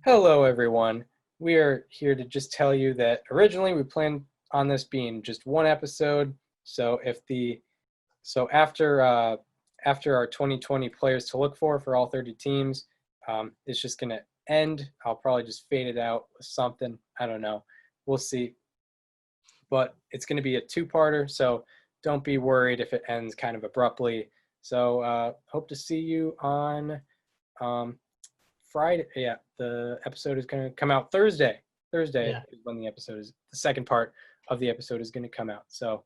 Hello, everyone. We are here to just tell you that originally we planned on this being just one episode. So after our 2020 players to look for all 30 teams, it's just gonna end. I'll probably just fade it out with something. I don't know. We'll see. But it's gonna be a two-parter, so don't be worried if it ends kind of abruptly. So hope to see you on Friday. Yeah, the episode is going to come out Thursday. Thursday is when the second part of the episode is going to come out. So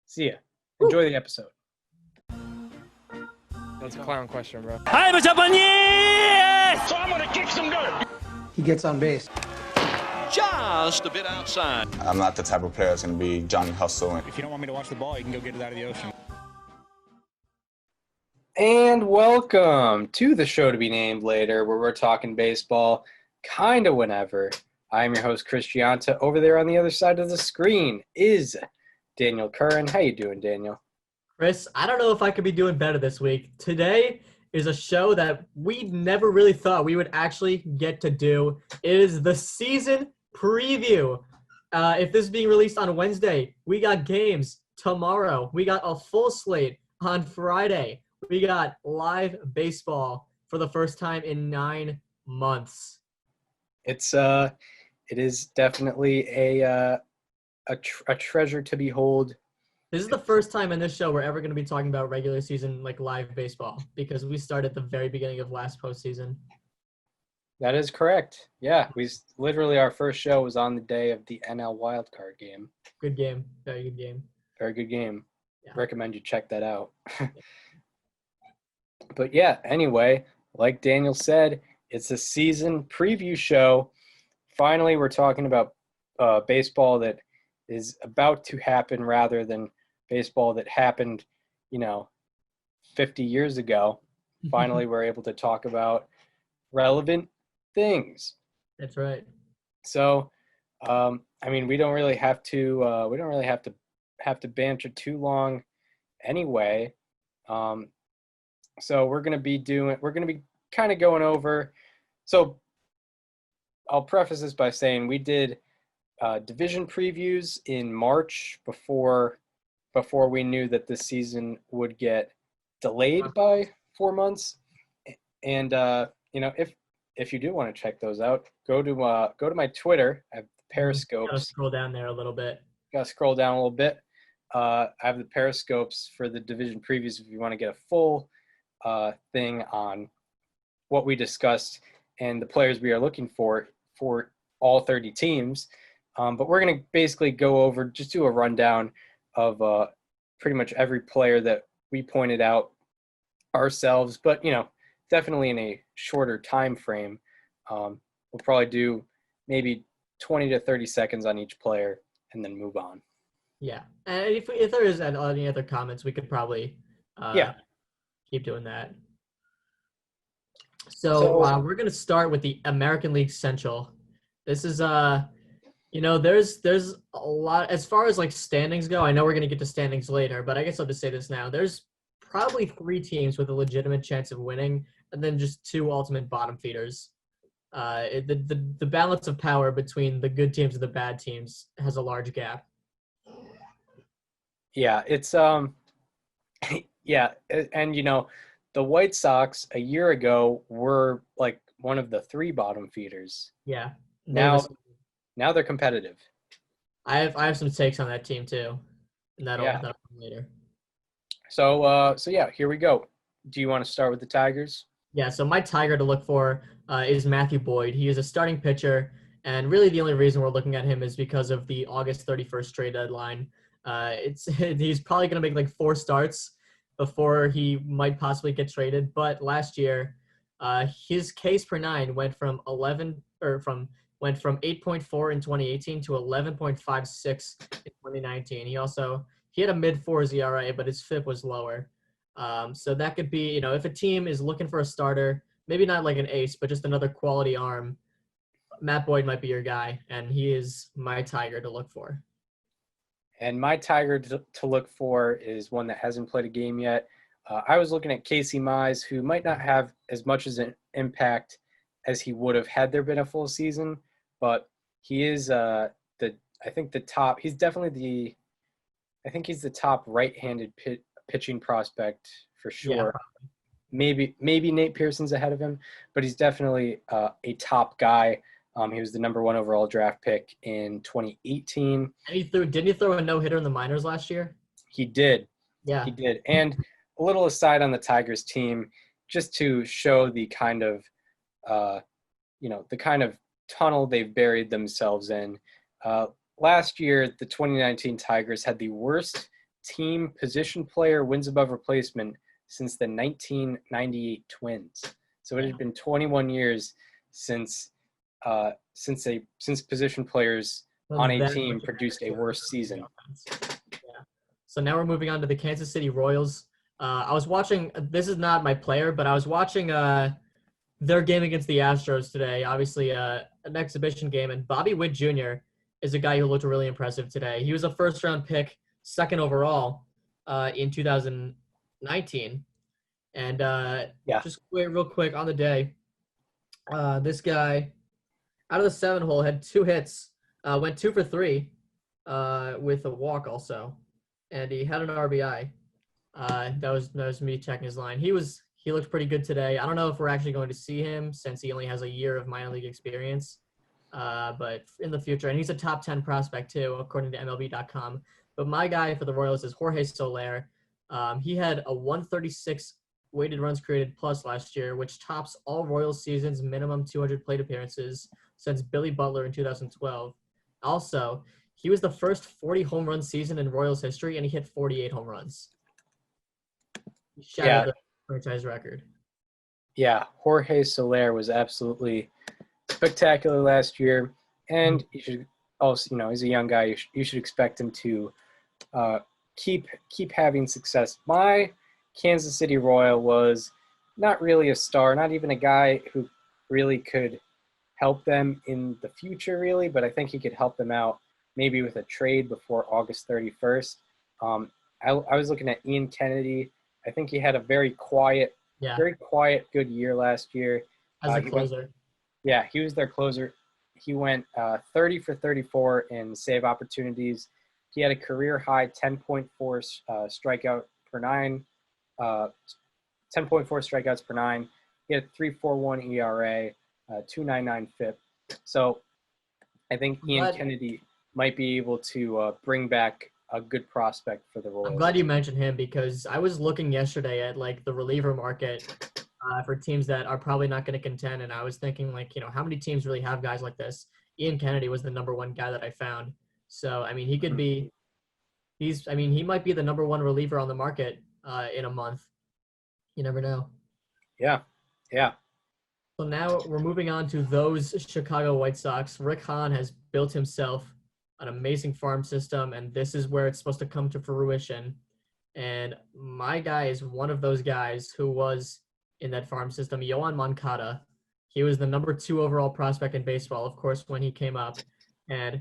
see ya. Enjoy the episode. That's a clown question, bro. Hi, what's up on you? So I'm going to kick some dirt. He gets on base. Just a bit outside. I'm not the type of player that's going to be Johnny Hustle. If you don't want me to watch the ball, you can go get it out of the ocean. And welcome to the show to be named later, where we're talking baseball kind of whenever. I'm your host, Christian. Over there on the other side of the screen is Daniel Curran. How you doing, Daniel? Chris, I don't know if I could be doing better this week. Today is a show that we never really thought we would actually get to do. It is the season preview. If this is being released on Wednesday, we got games tomorrow. We got a full slate on Friday. We got live baseball for the first time in 9 months. It is definitely a treasure to behold. This is the first time in this show we're ever going to be talking about regular season, like live baseball, because we started at the very beginning of last postseason. That is correct. Yeah, literally our first show was on the day of the NL wildcard game. Good game. Very good game. Very good game. Yeah. Recommend you check that out. But yeah, anyway, like Daniel said, it's a season preview show. Finally, we're talking about baseball that is about to happen rather than baseball that happened, 50 years ago. Finally, we're able to talk about relevant things. That's right. So, we don't really have to banter too long anyway. So we're going to be kind of going over. So I'll preface this by saying we did division previews in March before we knew that this season would get delayed by 4 months. And if you do want to check those out, go to my Twitter. I have the Periscopes. Gotta scroll down there a little bit. Gotta scroll down a little bit. I have the Periscopes for the division previews if you want to get a full thing on what we discussed and the players we are looking for all 30 teams. But we're going to basically just do a rundown of pretty much every player that we pointed out ourselves, but, definitely in a shorter time frame. We'll probably do maybe 20 to 30 seconds on each player and then move on. Yeah. And if there is any other comments, we could probably keep doing that. So we're going to start with the American League Central. This is, there's a lot, as far as like standings go, I know we're going to get to standings later, but I guess I'll just say this now. There's probably 3 teams with a legitimate chance of winning, and then just 2 ultimate bottom feeders. The balance of power between the good teams and the bad teams has a large gap. Yeah, it's yeah, and the White Sox a year ago were like one of the 3 bottom feeders. Yeah. Now they're competitive. I have some takes on that team too, and that'll come later. So yeah, here we go. Do you want to start with the Tigers? Yeah. So my Tiger to look for is Matthew Boyd. He is a starting pitcher, and really the only reason we're looking at him is because of the August 31st trade deadline. He's probably going to make like 4 starts before he might possibly get traded. But last year, his Ks per 9 went from 8.4 in 2018 to 11.56 in 2019. He had a mid-4s ERA, but his FIP was lower. So that could be, if a team is looking for a starter, maybe not like an ace, but just another quality arm, Matt Boyd might be your guy, and he is my Tiger to look for. And my Tiger to look for is one that hasn't played a game yet. I was looking at Casey Mize, who might not have as much as an impact as he would have had there been a full season, but he is he's the top right-handed pitching prospect for sure. Yeah. Maybe Nate Pearson's ahead of him, but he's definitely a top guy. He was the number 1 overall draft pick in 2018. And didn't he throw a no-hitter in the minors last year? He did. Yeah. He did. And a little aside on the Tigers team, just to show the kind of, the kind of tunnel they've buried themselves in. Last year, the 2019 Tigers had the worst team position player wins above replacement since the 1998 Twins. So it had been 21 years since position players on a team produced a worse season. Yeah. So now we're moving on to the Kansas City Royals. I was watching. This is not my player, but I was watching their game against the Astros today. Obviously, an exhibition game, and Bobby Witt Jr. is a guy who looked really impressive today. He was a first-round pick, 2nd overall, in 2019. And just real quick on the day, this guy, out of the 7 hole, had 2 hits, went 2 for 3 with a walk also, and he had an RBI. That was me checking his line. He looked pretty good today. I don't know if we're actually going to see him since he only has a year of minor league experience, but in the future, and he's a top 10 prospect too, according to MLB.com. But my guy for the Royals is Jorge Solaire. He had a 136 weighted runs created plus last year, which tops all Royals seasons minimum 200 plate appearances since Billy Butler in 2012. Also, he was the first 40 home run season in Royals history, and he hit 48 home runs. He shattered the franchise record. Yeah, Jorge Solaire was absolutely spectacular last year, and you should also, he's a young guy. You should expect him to keep having success. My Kansas City Royal was not really a star, not even a guy who really could help them in the future, really, but I think he could help them out maybe with a trade before August 31st. I was looking at Ian Kennedy. I think he had a very quiet, good year last year. As a closer. He was their closer. He went 30 for 34 in save opportunities. He had a career high 10.4 strikeout per 9. 10.4 strikeouts per 9. He had a 3.41 ERA, 2.99 FIP. So I think Ian Kennedy might be able to bring back a good prospect for the Royals. I'm glad you mentioned him because I was looking yesterday at the reliever market for teams that are probably not going to contend, and I was thinking how many teams really have guys like this? Ian Kennedy was the number 1 guy that I found. So I mean, he could be. He might be the number 1 reliever on the market in a month. You never know. Yeah. So now we're moving on to those Chicago White Sox. Rick Hahn has built himself an amazing farm system, and this is where it's supposed to come to fruition. And my guy is one of those guys who was in that farm system, Johan Mankata. He was the number 2 overall prospect in baseball, of course, when he came up. And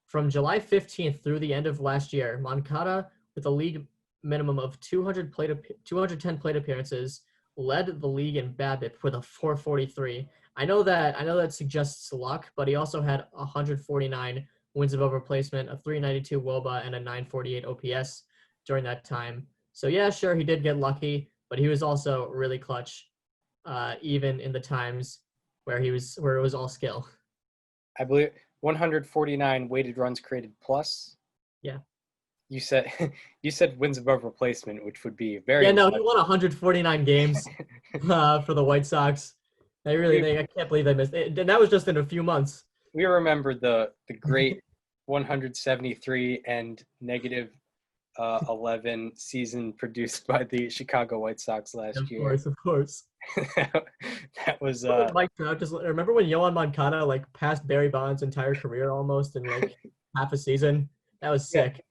from July 15th through the end of last year, Mankata, with a league minimum of 210 plate appearances, led the league in BABIP with a 443. I know that suggests luck, but he also had 149 wins above replacement, a 392 WOBA, and a 948 OPS during that time. So yeah, sure, he did get lucky, but he was also really clutch, even in the times where it was all skill. I believe 149 weighted runs created plus. Yeah. You said wins above replacement, which would be very. Yeah, no, he won 149 games for the White Sox. I can't believe they missed it. And that was just in a few months. We remember the great 173 and negative 11 season produced by the Chicago White Sox last year. Of course. That was Mike Trout. Just remember when Johan Mankata passed Barry Bonds' entire career almost in half a season. That was sick.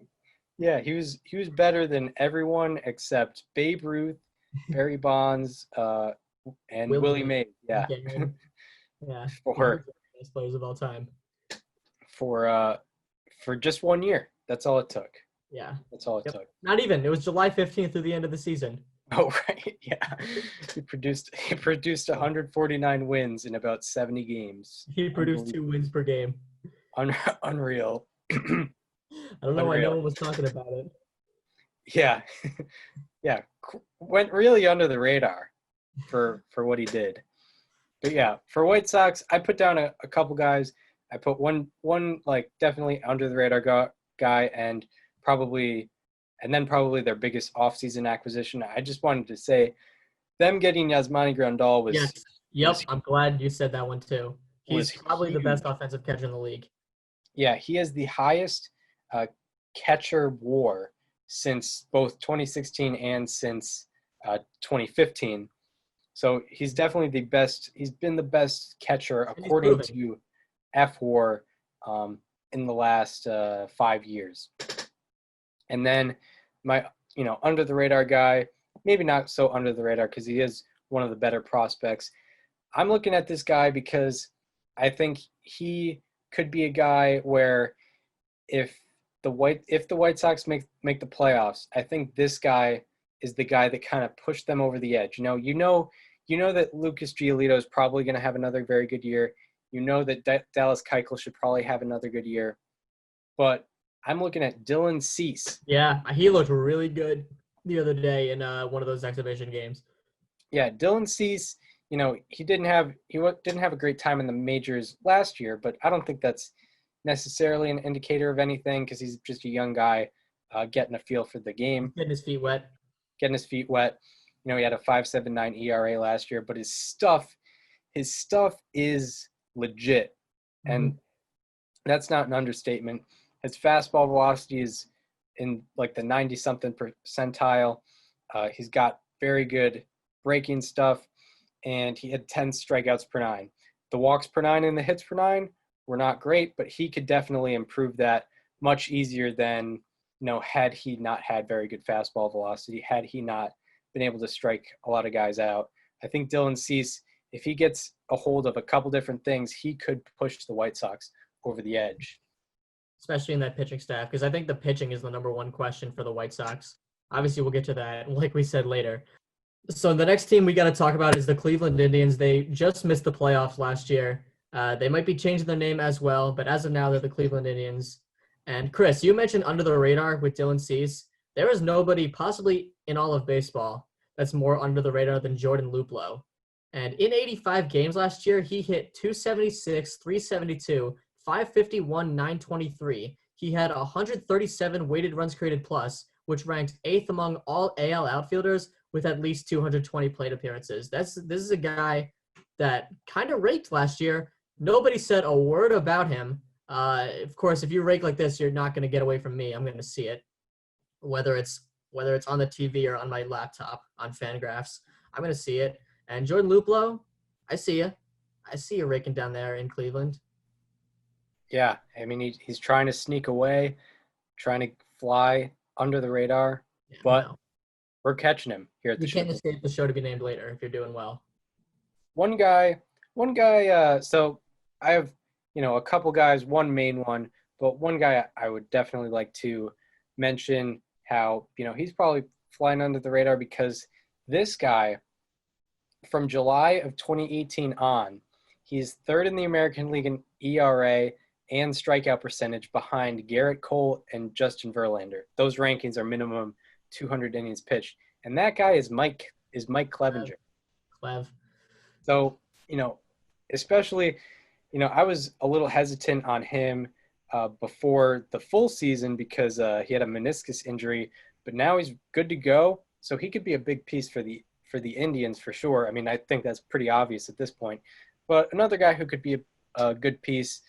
Yeah, he was better than everyone except Babe Ruth, Barry Bonds, and Willie Mays. Yeah. Yeah. For best players of all time. For just 1 year. That's all it took. Yeah. That's all it took. Not even. It was July 15th through the end of the season. Oh, right. Yeah. He produced 149 wins in about 70 games. He produced 2 wins per game. Unreal. I don't know why no Unreal. one was talking about it. Yeah. Yeah. Went really under the radar for what he did. But yeah, for White Sox, I put down a couple guys. I put one like definitely under the radar guy and then probably their biggest offseason acquisition. I just wanted to say them getting Yasmani Grandal was Yes. Yep. I'm glad you said that one too. was He's probably the best huge. offensive catcher in the league. Yeah, he has the highest catcher WAR since both 2016 and since 2015. So he's definitely the best. He's been the best catcher according to FWAR in the last 5 years. And then my, under the radar guy, maybe not so under the radar because he is one of the better prospects. I'm looking at this guy because I think he could be a guy where if the White Sox make the playoffs, I think this guy is the guy that kind of pushed them over the edge. You know that Lucas Giolito is probably going to have another very good year. You know that Dallas Keuchel should probably have another good year. But I'm looking at Dylan Cease. Yeah, he looked really good the other day in one of those exhibition games. Yeah, Dylan Cease, he didn't have a great time in the majors last year, but I don't think that's necessarily an indicator of anything because he's just a young guy getting a feel for the game. Getting his feet wet. He had a 5.79 ERA last year, but his stuff is legit. Mm-hmm. And that's not an understatement. His fastball velocity is in like the 90-something percentile. He's got very good breaking stuff, and he had 10 strikeouts per 9. The walks per 9 and the hits per 9 were not great, but he could definitely improve that much easier than, had he not had very good fastball velocity, had he not been able to strike a lot of guys out. I think Dylan Cease, if he gets a hold of a couple different things, he could push the White Sox over the edge. Especially in that pitching staff, because I think the pitching is the number one question for the White Sox. Obviously, we'll get to that, like we said, later. So the next team we got to talk about is the Cleveland Indians. They just missed the playoffs last year. They might be changing their name as well, but as of now, they're the Cleveland Indians. And Chris, you mentioned under the radar with Dylan Cease. There is nobody possibly in all of baseball that's more under the radar than Jordan Luplow. And in 85 games last year, he hit 276, 372, 551, 923. He had 137 weighted runs created plus, which ranked 8th among all AL outfielders with at least 220 plate appearances. This is a guy that kind of raked last year. Nobody said a word about him. Of course, if you rake like this, you're not going to get away from me. I'm going to see it, whether it's on the TV or on my laptop on Fangraphs. I'm going to see it. And Jordan Luplow, I see you. I see you raking down there in Cleveland. Yeah, I mean, he's trying to sneak away, trying to fly under the radar, but we're catching him here at the show. You can't escape the show to be named later if you're doing well. One guy, so I have, a couple guys, one main one, but one guy I would definitely like to mention how, he's probably flying under the radar because this guy, from July of 2018 on, he's third in the American League in ERA and strikeout percentage behind Garrett Cole and Justin Verlander. Those rankings are minimum 200 innings pitched. And that guy is Mike Clevenger. Clev. So, especially, I was a little hesitant on him before the full season because he had a meniscus injury, but now he's good to go. So he could be a big piece for the Indians for sure. I mean, I think that's pretty obvious at this point. But another guy who could be a good piece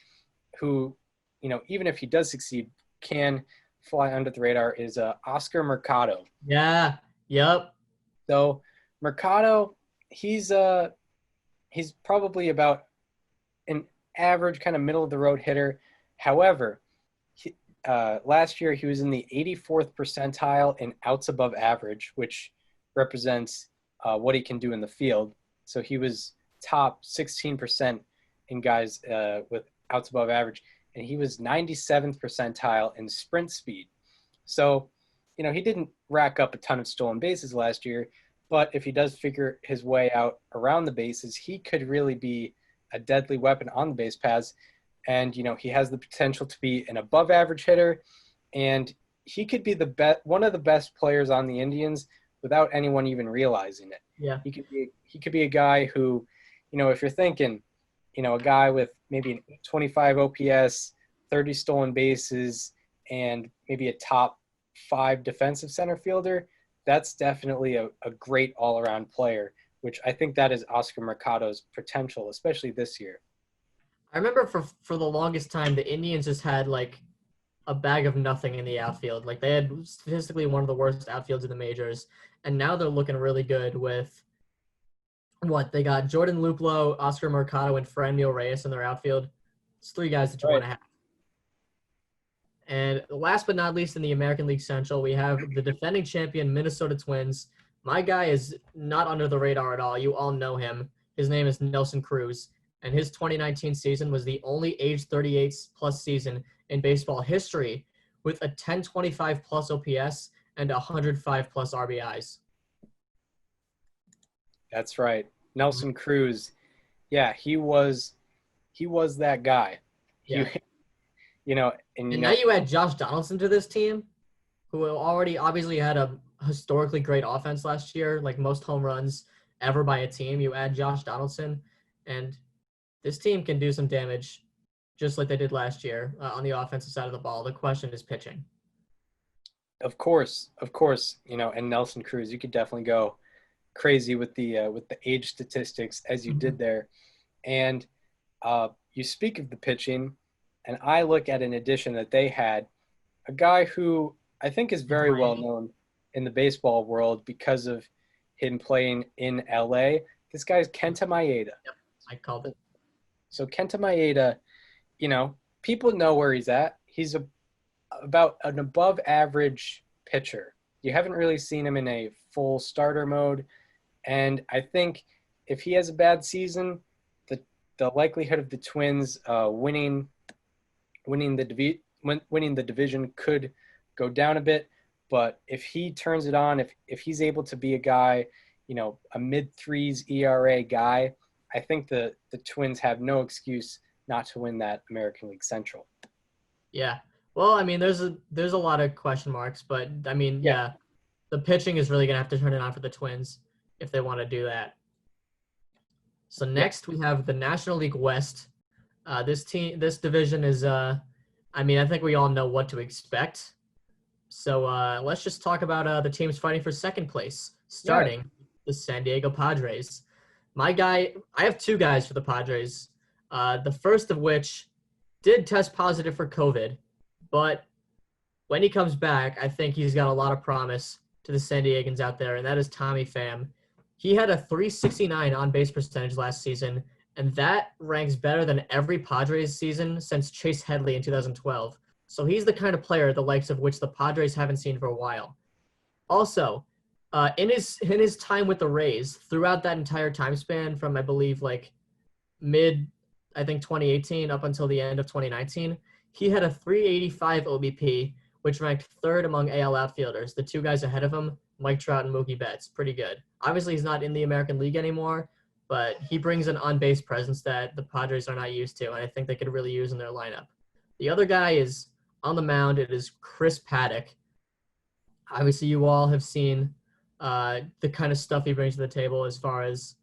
who, even if he does succeed, can fly under the radar is Oscar Mercado. Yeah. Yep. So Mercado, he's probably about an average kind of middle of the road hitter. However, last year he was in the 84th percentile in outs above average, which represents what he can do in the field. So he was top 16% in guys with outs above average, and he was 97th percentile in sprint speed. So, he didn't rack up a ton of stolen bases last year, But if he does figure his way out around the bases, he could really be a deadly weapon on the base paths. And, he has the potential to be an above average hitter. And he could be one of the best players on the Indians without anyone even realizing it. Yeah. He could be a guy who, if you're thinking, a guy with maybe an 25 OPS, 30 stolen bases, and maybe a top 5 defensive center fielder, that's definitely a great all-around player, which I think that is Oscar Mercado's potential, especially this year. I remember for the longest time, the Indians just had like a bag of nothing in the outfield. Like they had statistically one of the worst outfields in the majors, and now they're looking really good with they got Jordan Luplow, Oscar Mercado, and Fernando Reyes in their outfield. It's 3 guys that you want to have. And last but not least, in the American League Central, we have the defending champion Minnesota Twins. My guy is not under the radar at all. You all know him. His name is Nelson Cruz, and his 2019 season was the only age 38-plus season in baseball history with a 1025-plus OPS and 105-plus RBIs. That's right. Nelson Cruz. Yeah, he was that guy. Yeah. And now you add Josh Donaldson to this team, who already obviously had a historically great offense last year, like most home runs ever by a team. You add Josh Donaldson, and this team can do some damage just like they did last year on the offensive side of the ball. The question is pitching. Of course, and Nelson Cruz, you could definitely go crazy with the age statistics as you did there. And you speak of the pitching, and I look at an addition that they had, a guy who I think is very well known in the baseball world because of him playing in LA. This guy's Kenta Maeda. Yep, I called it. So Kenta Maeda, people know where he's at. He's about an above average pitcher. You haven't really seen him in a full starter mode. And I think if he has a bad season, the likelihood of the Twins winning the division could go down a bit. But if he turns it on, if he's able to be a guy, a mid-3s ERA guy, I think the Twins have no excuse not to win that American League Central. Yeah. Well, I mean, there's a lot of question marks, but I mean, yeah, the pitching is really going to have to turn it on for the Twins if they want to do that. So next we have the National League West. This division is, I think we all know what to expect. So let's just talk about the teams fighting for second place, starting the San Diego Padres. I have 2 guys for the Padres. The first of which did test positive for COVID, but when he comes back, I think he's got a lot of promise to the San Diegans out there, and that is Tommy Pham. He had a .369 on-base percentage last season, and that ranks better than every Padres season since Chase Headley in 2012. So he's the kind of player the likes of which the Padres haven't seen for a while. Also, in his time with the Rays, throughout that entire time span from, I believe, mid 2018 up until the end of 2019, he had a .385 OBP, which ranked 3rd among AL outfielders. The 2 guys ahead of him, Mike Trout and Mookie Betts. Pretty good. Obviously, he's not in the American League anymore, but he brings an on-base presence that the Padres are not used to, and I think they could really use in their lineup. The other guy is on the mound. It is Chris Paddock. Obviously, you all have seen the kind of stuff he brings to the table as far as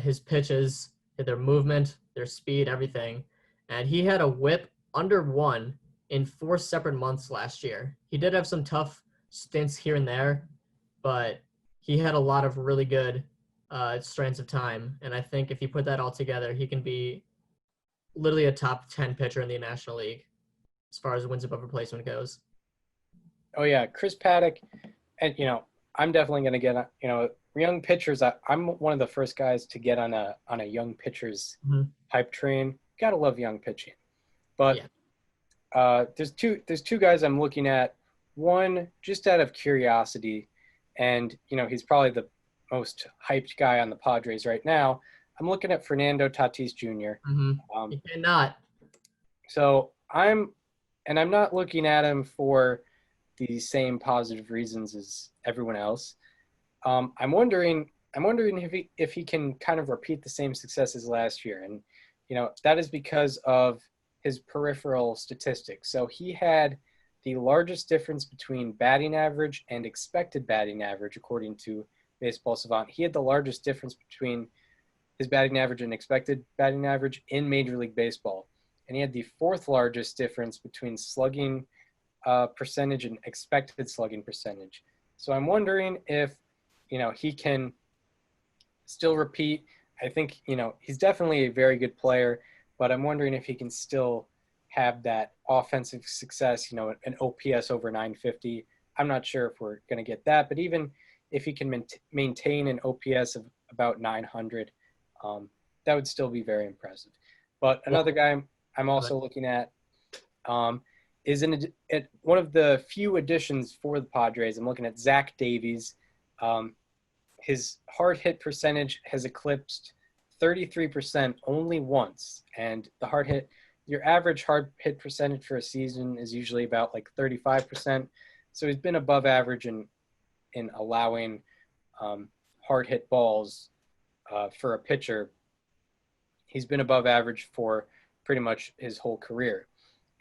his pitches, their movement, their speed, everything. And he had a whip under 1 in 4 separate months last year. He did have some tough stints here and there, but he had a lot of really good strands of time. And I think if you put that all together, he can be literally a top 10 pitcher in the National League as far as wins above replacement goes. Oh, yeah, Chris Paddock. And, I'm definitely going to get, young pitchers. I'm one of the first guys to get on a young pitcher's hype train. Got to love young pitching. But there's two guys I'm looking at. One, just out of curiosity, and, he's probably the most hyped guy on the Padres right now. I'm looking at Fernando Tatis Jr. You cannot. So I'm not looking at him for the same positive reasons as everyone else. I'm wondering if he can kind of repeat the same success as last year, and that is because of his peripheral statistics. So he had the largest difference between batting average and expected batting average, according to Baseball Savant. He had the largest difference between his batting average and expected batting average in Major League Baseball. And he had the fourth largest difference between slugging percentage and expected slugging percentage. So I'm wondering if, he can still repeat. I think, he's definitely a very good player, but I'm wondering if he can still have that offensive success, an OPS over 950. I'm not sure if we're going to get that, but even if he can maintain an OPS of about 900, that would still be very impressive. But another guy I'm also looking at is one of the few additions for the Padres. I'm looking at Zach Davies. His hard hit percentage has eclipsed 33% only once, and your average hard hit percentage for a season is usually about like 35%. So he's been above average in allowing hard hit balls for a pitcher. He's been above average for pretty much his whole career.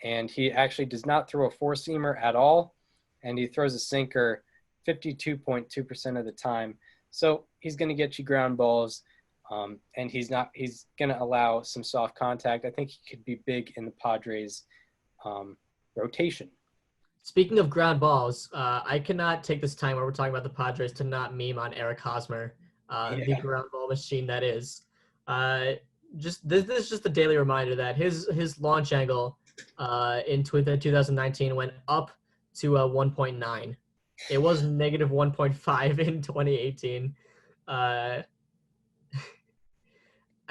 And he actually does not throw a four-seamer at all, and he throws a sinker 52.2% of the time. So he's going to get you ground balls, and he's going to allow some soft contact. I think he could be big in the Padres rotation. Speaking of ground balls, I cannot take this time where we're talking about the Padres to not meme on Eric Hosmer, the ground ball machine that is. This is just a daily reminder that his launch angle in 2019 went up to 1.9. It was negative 1.5 in 2018. I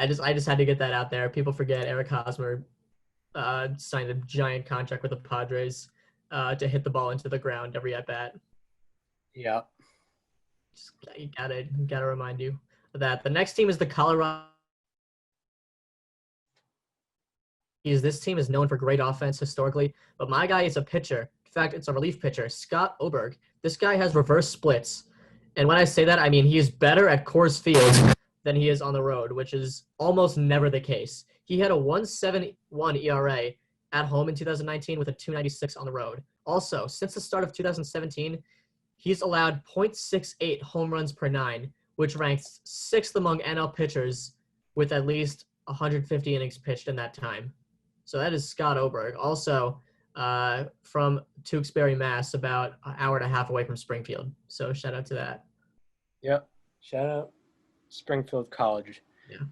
just had to get that out there. People forget Eric Hosmer signed a giant contract with the Padres to hit the ball into the ground every at bat. Yeah. Just gotta remind you of that. The next team is the Colorado. This team is known for great offense historically, but my guy is a pitcher. In fact, it's a relief pitcher, Scott Oberg. This guy has reverse splits. And when I say that, I mean he is better at Coors Field than he is on the road, which is almost never the case. He had a 1.71 ERA at home in 2019 with a 2.96 on the road. Also, since the start of 2017, he's allowed 0.68 home runs per 9, which ranks 6th among NL pitchers with at least 150 innings pitched in that time. So that is Scott Oberg. Also, from Tewksbury, Mass, about an hour and a half away from Springfield. So shout out to that. Yep. Shout out Springfield College. Yeah.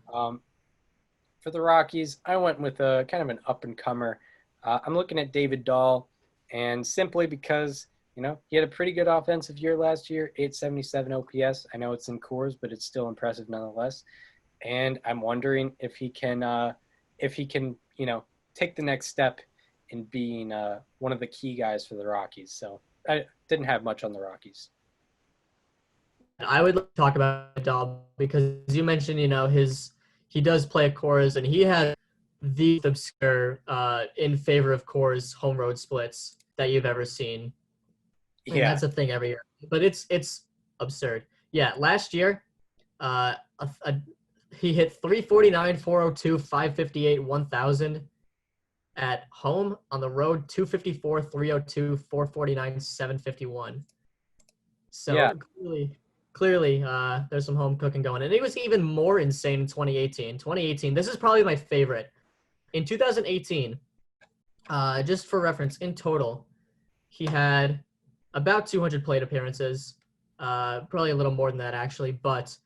For the Rockies, I went with a kind of an up-and-comer. I'm looking at David Dahl, and simply because, he had a pretty good offensive year last year, 877 OPS. I know it's in Coors, but it's still impressive nonetheless. And I'm wondering if he can, take the next step in being one of the key guys for the Rockies. So I didn't have much on the Rockies. I would like to talk about Dahl because you mentioned, he does play at Coors, and he had the obscure in favor of Coors home road splits that you've ever seen. And that's a thing every year, but it's absurd. Yeah, last year, he hit 349, 402, 558, 1,000 at home. On the road, 254, 302, 449, 751. So clearly, there's some home cooking going. And it was even more insane in 2018. 2018, this is probably my favorite. In 2018, just for reference, in total, he had about 200 plate appearances, probably a little more than that actually, but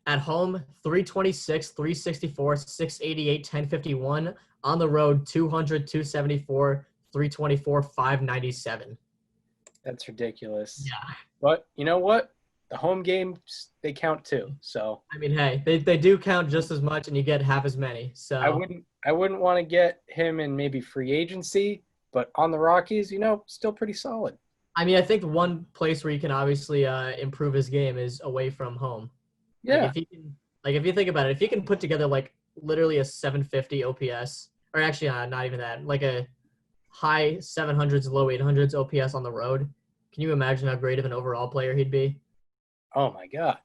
at home, 326, 364, 688, 1051. On the road, 200, 274, 324, 597. That's ridiculous. Yeah. But you know what? The home games, they count too. So I mean, hey, they do count just as much, and you get half as many. So I wouldn't want to get him in maybe free agency, but on the Rockies, still pretty solid. I mean, I think one place where you can obviously improve his game is away from home. Yeah. If you think about it, if he can put together like literally a 750 OPS, or actually not even that, like a high 700s, low 800s OPS on the road, can you imagine how great of an overall player he'd be? Oh my God.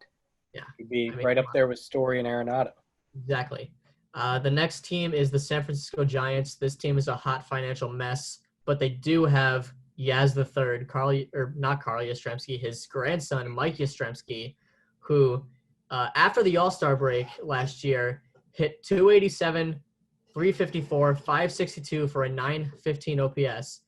Yeah. He'd be I mean, right come up on. there with Story and Arenado. Exactly. The next team is the San Francisco Giants. This team is a hot financial mess, but they do have Yaz the third, not Carl Yastrzemski, his grandson Mike Yastrzemski, who after the All-Star break last year hit 287, 354, 562 for a 915 OPS.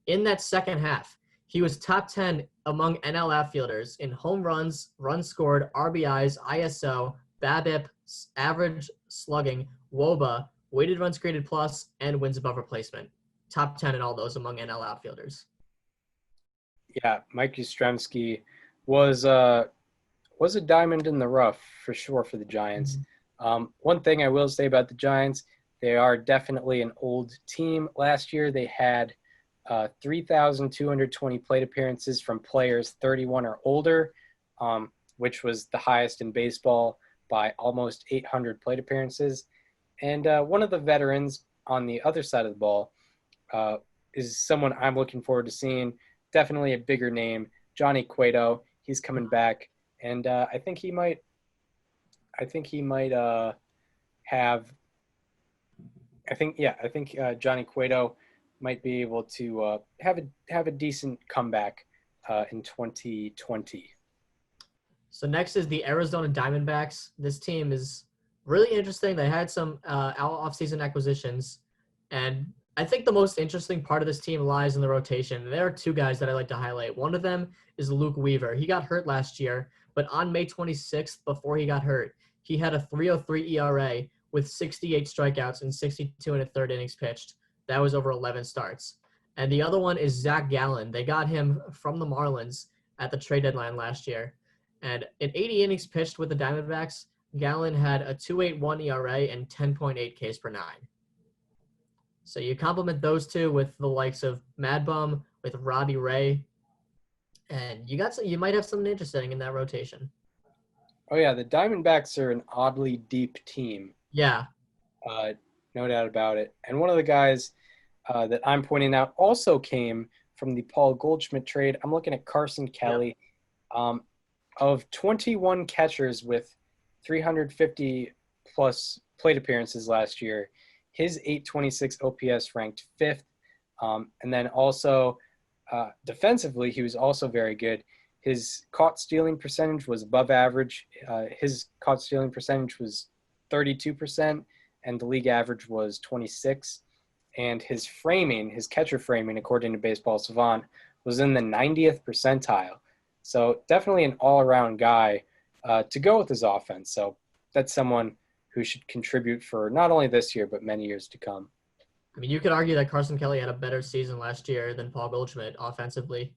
In that second half, he was top 10 among NL outfielders in home runs, runs scored, RBIs, ISO, BABIP, average slugging, WOBA, weighted runs created plus, and wins above replacement. Top 10 in all those among NL outfielders. Yeah, Mike Yastrzemski was a diamond in the rough for sure for the Giants. One thing I will say about the Giants, they are definitely an old team. Last year they had 3,220 plate appearances from players 31 or older, which was the highest in baseball by almost 800 plate appearances. And one of the veterans on the other side of the ball is someone I'm looking forward to seeing. Definitely a bigger name, Johnny Cueto. He's coming back, and I think he might Johnny Cueto might be able to have a decent comeback in 2020. So next is the Arizona Diamondbacks. This team is really interesting. They had some off-season acquisitions, and I think the most interesting part of this team lies in the rotation. There are two guys that I like to highlight. One of them is Luke Weaver. He got hurt last year, but on May 26th, before he got hurt, he had a 3.03 ERA with 68 strikeouts and 62 and a third innings pitched. That was over 11 starts. And the other one is Zach Gallen. They got him from the Marlins at the trade deadline last year. And in 80 innings pitched with the Diamondbacks, Gallen had a 2.81 ERA and 10.8 Ks per nine. So you complement those two with the likes of Mad Bum, with Robbie Ray, and you might have something interesting in that rotation. Oh yeah, the Diamondbacks are an oddly deep team. Yeah. No doubt about it. And one of the guys that I'm pointing out also came from the Paul Goldschmidt trade. I'm looking at Carson Kelly. Yep. Of 21 catchers with 350 plus plate appearances last year, his 826 OPS ranked 5th. And then also defensively, he was also very good. His caught stealing percentage was above average. His caught stealing percentage was 32%, and the league average was 26. And his catcher framing, according to Baseball Savant, was in the 90th percentile. So definitely an all-around guy to go with his offense. So that's someone who should contribute for not only this year, but many years to come. I mean, you could argue that Carson Kelly had a better season last year than Paul Goldschmidt offensively.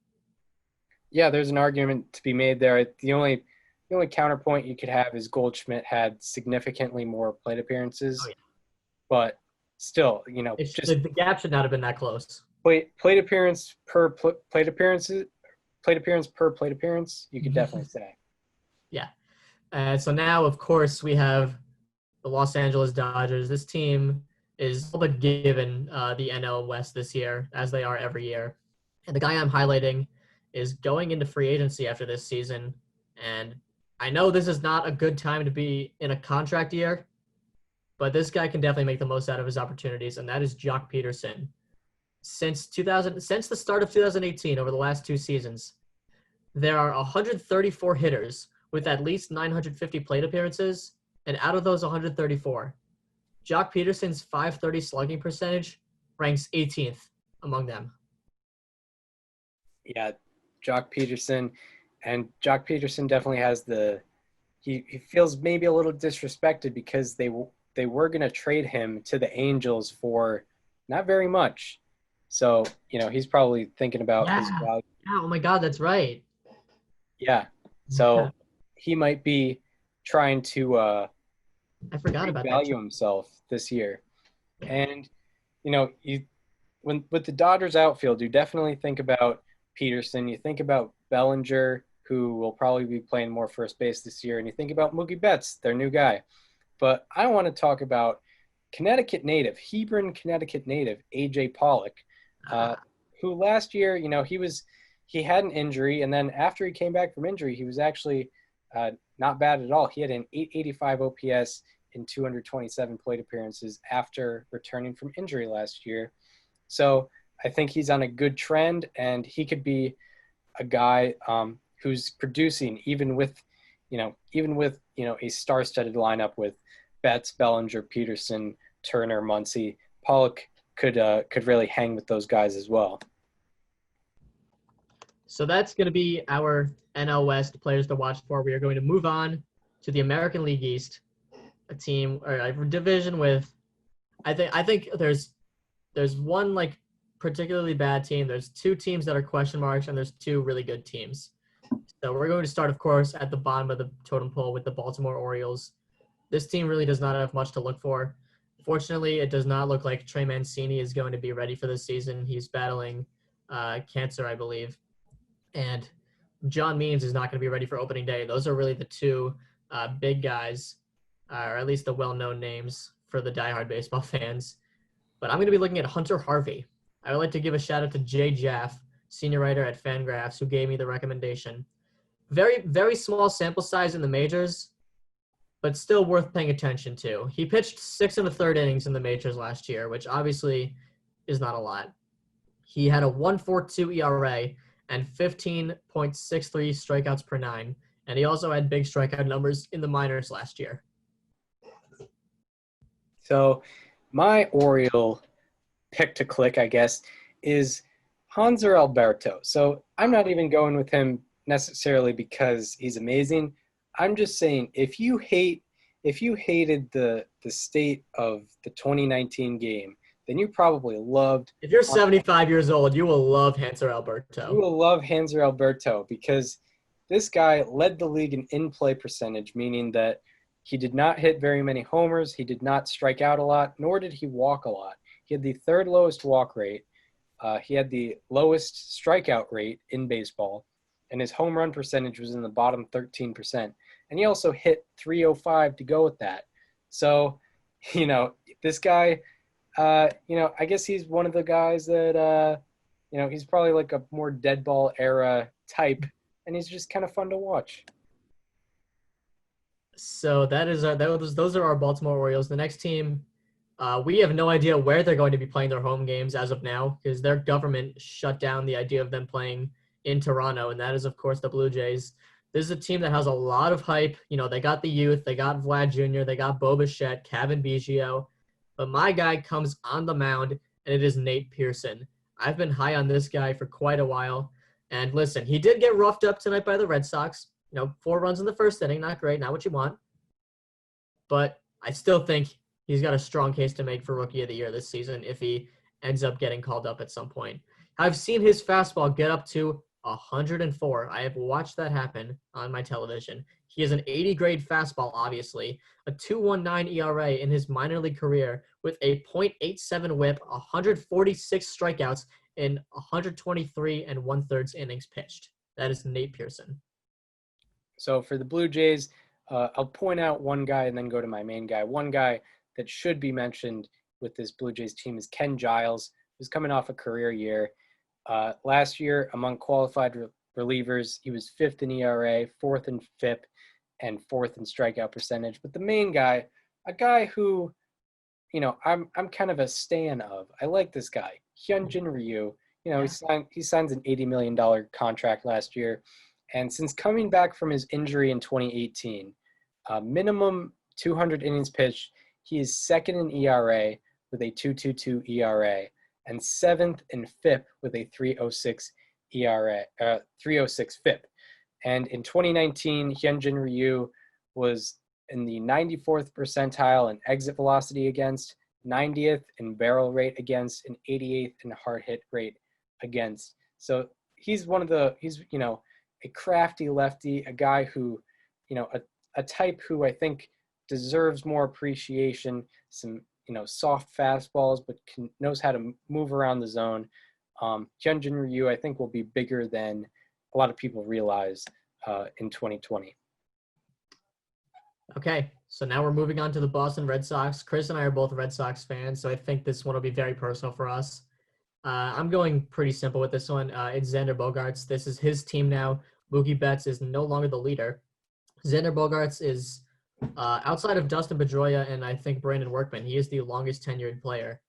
Yeah, there's an argument to be made there. The only counterpoint you could have is Goldschmidt had significantly more plate appearances. Oh, yeah. But still, the gap should not have been that close. Plate appearance per plate appearance, you could definitely say. Yeah. So now, of course, we have the Los Angeles Dodgers. This team is all but given the NL West this year, as they are every year. And the guy I'm highlighting is going into free agency after this season. And I know this is not a good time to be in a contract year, but this guy can definitely make the most out of his opportunities, and that is Jock Peterson. Since the start of 2018, over the last two seasons, there are 134 hitters with at least 950 plate appearances, and out of those 134, Jock Peterson's .530 slugging percentage ranks 18th among them. Yeah, Jock Peterson definitely has he feels maybe a little disrespected because they were going to trade him to the Angels for not very much. So, he's probably thinking about his value. Yeah, oh my God, that's right. Yeah. So he might be trying to I forgot about value himself this year. And, with the Dodgers outfield, you definitely think about Peterson. You think about Bellinger, who will probably be playing more first base this year. And you think about Mookie Betts, their new guy. But I want to talk about Hebron, Connecticut native, A.J. Pollock, who last year, he had an injury. And then after he came back from injury, he was actually not bad at all. He had an 885 OPS in 227 plate appearances after returning from injury last year. So I think he's on a good trend, and he could be a guy who's producing even with a star-studded lineup with Betts, Bellinger, Peterson, Turner, Muncy. Pollock could really hang with those guys as well. So that's going to be our NL West players to watch for. We are going to move on to the American League East, a team or a division with, I think there's one like particularly bad team. There's two teams that are question marks, and there's two really good teams. So we're going to start, of course, at the bottom of the totem pole with the Baltimore Orioles. This team really does not have much to look for. Fortunately, it does not look like Trey Mancini is going to be ready for this season. He's battling cancer, I believe. And John Means is not going to be ready for opening day. Those are really the two big guys, or at least the well-known names for the diehard baseball fans. But I'm going to be looking at Hunter Harvey. I would like to give a shout-out to Jay Jaff, senior writer at Fangraphs, who gave me the recommendation. Very, very small sample size in the majors, but still worth paying attention to. He pitched 6 1/3 innings in the majors last year, which obviously is not a lot. He had a 1.42 ERA and 15.63 strikeouts per 9, and he also had big strikeout numbers in the minors last year. So my Oriole pick to click, I guess, is Hanzo Alberto. So I'm not even going with him necessarily because he's amazing. I'm just saying if you hated the state of the 2019 game, then you probably loved. If you're 75 years old, you will love Hanzo Alberto. You will love Hanzo Alberto because this guy led the league in in-play percentage, meaning that he did not hit very many homers, he did not strike out a lot, nor did he walk a lot. He had the third lowest walk rate. He had the lowest strikeout rate in baseball, and his home run percentage was in the bottom 13%. And he also hit 305 to go with that. So, this guy, I guess he's one of the guys that, he's probably like a more dead ball era type, and he's just kind of fun to watch. So those are our Baltimore Orioles. The next team, we have no idea where they're going to be playing their home games as of now because their government shut down the idea of them playing in Toronto, and that is, of course, the Blue Jays. This is a team that has a lot of hype. They got the youth. They got Vlad Jr. They got Bo Bichette, Kevin Biggio. But my guy comes on the mound, and it is Nate Pearson. I've been high on this guy for quite a while. And listen, he did get roughed up tonight by the Red Sox. 4 runs in the first inning, not great, not what you want. But I still think he's got a strong case to make for Rookie of the Year this season if he ends up getting called up at some point. I've seen his fastball get up to 104. I have watched that happen on my television. He has an 80-grade fastball, obviously, a 2.19 ERA in his minor league career with a .87 whip, 146 strikeouts in 123 1/3 innings pitched. That is Nate Pearson. So for the Blue Jays, I'll point out one guy and then go to my main guy. One guy that should be mentioned with this Blue Jays team is Ken Giles, who's coming off a career year. Last year, among qualified relievers, he was 5th in ERA, 4th in FIP, and 4th in strikeout percentage. But the main guy, a guy who, I'm kind of a stan of. I like this guy, Hyunjin Ryu. He signs an $80 million contract last year. And since coming back from his injury in 2018, minimum 200 innings pitched, he is 2nd in ERA with a 2.22 ERA and 7th in FIP with a 3.06 ERA, 3.06 FIP. And in 2019, Hyunjin Ryu was in the 94th percentile in exit velocity against, 90th in barrel rate against, and 88th in hard hit rate against. So he's a crafty lefty, a guy who, a type who I think deserves more appreciation, some, soft fastballs, but knows how to move around the zone. Hyunjin Ryu, I think, will be bigger than a lot of people realize in 2020. Okay, so now we're moving on to the Boston Red Sox. Chris and I are both Red Sox fans, so I think this one will be very personal for us. I'm going pretty simple with this one. It's Xander Bogaerts. This is his team now. Mookie Betts is no longer the leader. Xander Bogaerts is, outside of Dustin Pedroia and I think Brandon Workman, he is the longest tenured player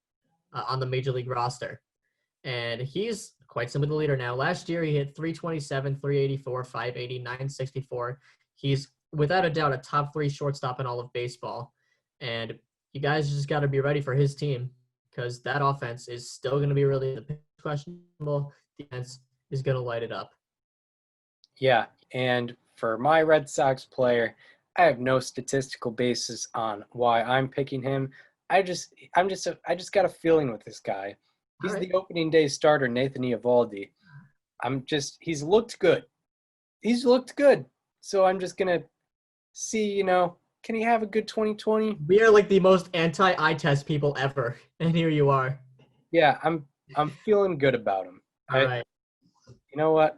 on the Major League roster. And he's quite simply the leader now. Last year, he hit 327, 384, 580, 964. He's, without a doubt, a top 3 shortstop in all of baseball. And you guys just got to be ready for his team because that offense is still going to be really questionable. Defense is going to light it up. Yeah, and for my Red Sox player, I have no statistical basis on why I'm picking him. I just got a feeling with this guy. He's the opening day starter, Nathan Eovaldi. He's looked good. He's looked good. So I'm just going to see, can he have a good 2020? We are like the most anti-eye test people ever. And here you are. Yeah, I'm feeling good about him. All right. You know what?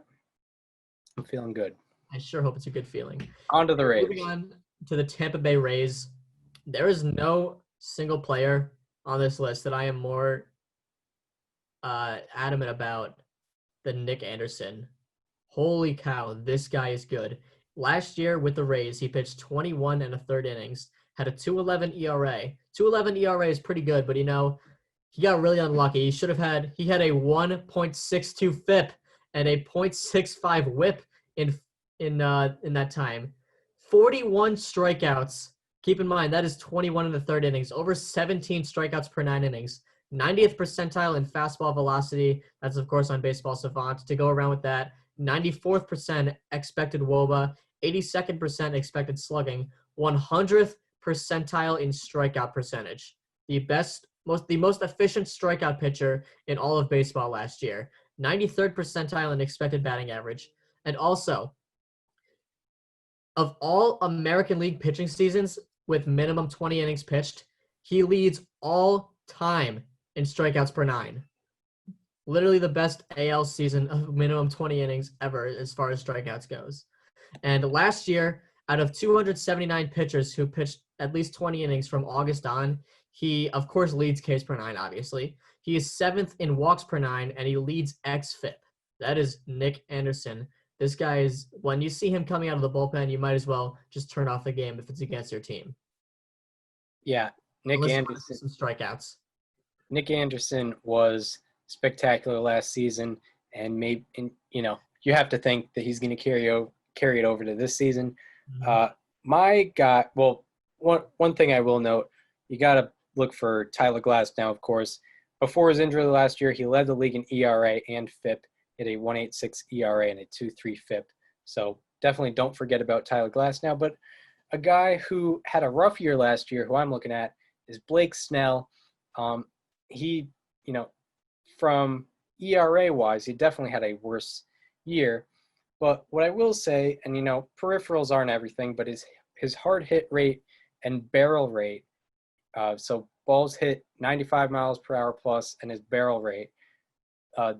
I'm feeling good. I sure hope it's a good feeling. On to the Rays. Moving on to the Tampa Bay Rays. There is no single player on this list that I am more adamant about than Nick Anderson. Holy cow, this guy is good. Last year with the Rays, he pitched 21 and a third innings, had a 2.11 ERA. 2.11 ERA is pretty good, but he got really unlucky. He had a 1.62 FIP and a 0.65 WHIP in that time. 41 strikeouts. Keep in mind that is 21 in the third innings. Over 17 strikeouts per 9 innings. 90th percentile in fastball velocity. That's, of course, on Baseball Savant. To go around with that, 94th expected WOBA, 82nd expected slugging, 100th percentile in strikeout percentage. The most efficient strikeout pitcher in all of baseball last year. 93rd percentile in expected batting average. And also, of all American League pitching seasons with minimum 20 innings pitched, he leads all time in strikeouts per 9. Literally the best AL season of minimum 20 innings ever as far as strikeouts goes. And last year, out of 279 pitchers who pitched at least 20 innings from August on, he, of course, leads Ks per 9, obviously. He is 7th in walks per 9, and he leads xFIP. That is Nick Anderson. This guy is, when you see him coming out of the bullpen, you might as well just turn off the game if it's against your team. Yeah, Nick Anderson. Some strikeouts. Nick Anderson was spectacular last season, and you have to think that he's going to carry it over to this season. Mm-hmm. My guy, well, one thing I will note, you got to look for Tyler Glasnow, of course. Before his injury last year, he led the league in ERA and FIP at a 1.86 ERA and a 2.3 FIP. So definitely don't forget about Tyler Glasnow. But a guy who had a rough year last year, who I'm looking at, is Blake Snell. He, from ERA-wise, he definitely had a worse year. But what I will say, and, peripherals aren't everything, but his hard hit rate and barrel rate, so balls hit 95 miles per hour plus, and his barrel rate,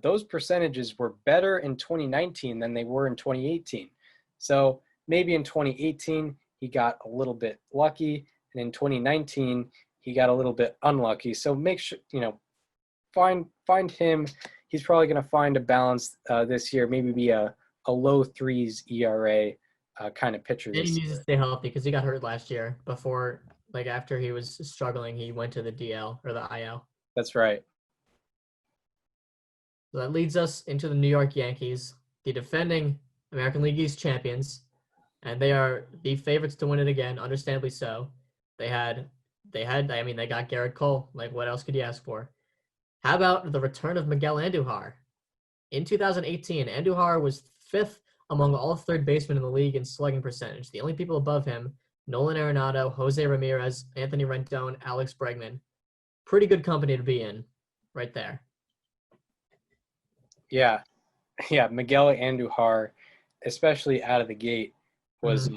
those percentages were better in 2019 than they were in 2018. So maybe in 2018, he got a little bit lucky, and in 2019, he got a little bit unlucky. So make sure, find him. He's probably going to find a balance this year, maybe be a low 3s ERA kind of pitcher. And he needs to stay healthy because he got hurt last year after he was struggling, he went to the DL or the IL. That's right. So that leads us into the New York Yankees, the defending American League East champions, and they are the favorites to win it again, understandably so. They got Garrett Cole. Like, what else could you ask for? How about the return of Miguel Anduhar? In 2018, Anduhar was 5th among all third basemen in the league in slugging percentage. The only people above him, Nolan Arenado, Jose Ramirez, Anthony Rendon, Alex Bregman. Pretty good company to be in right there. Yeah, Miguel Anduhar, especially out of the gate, was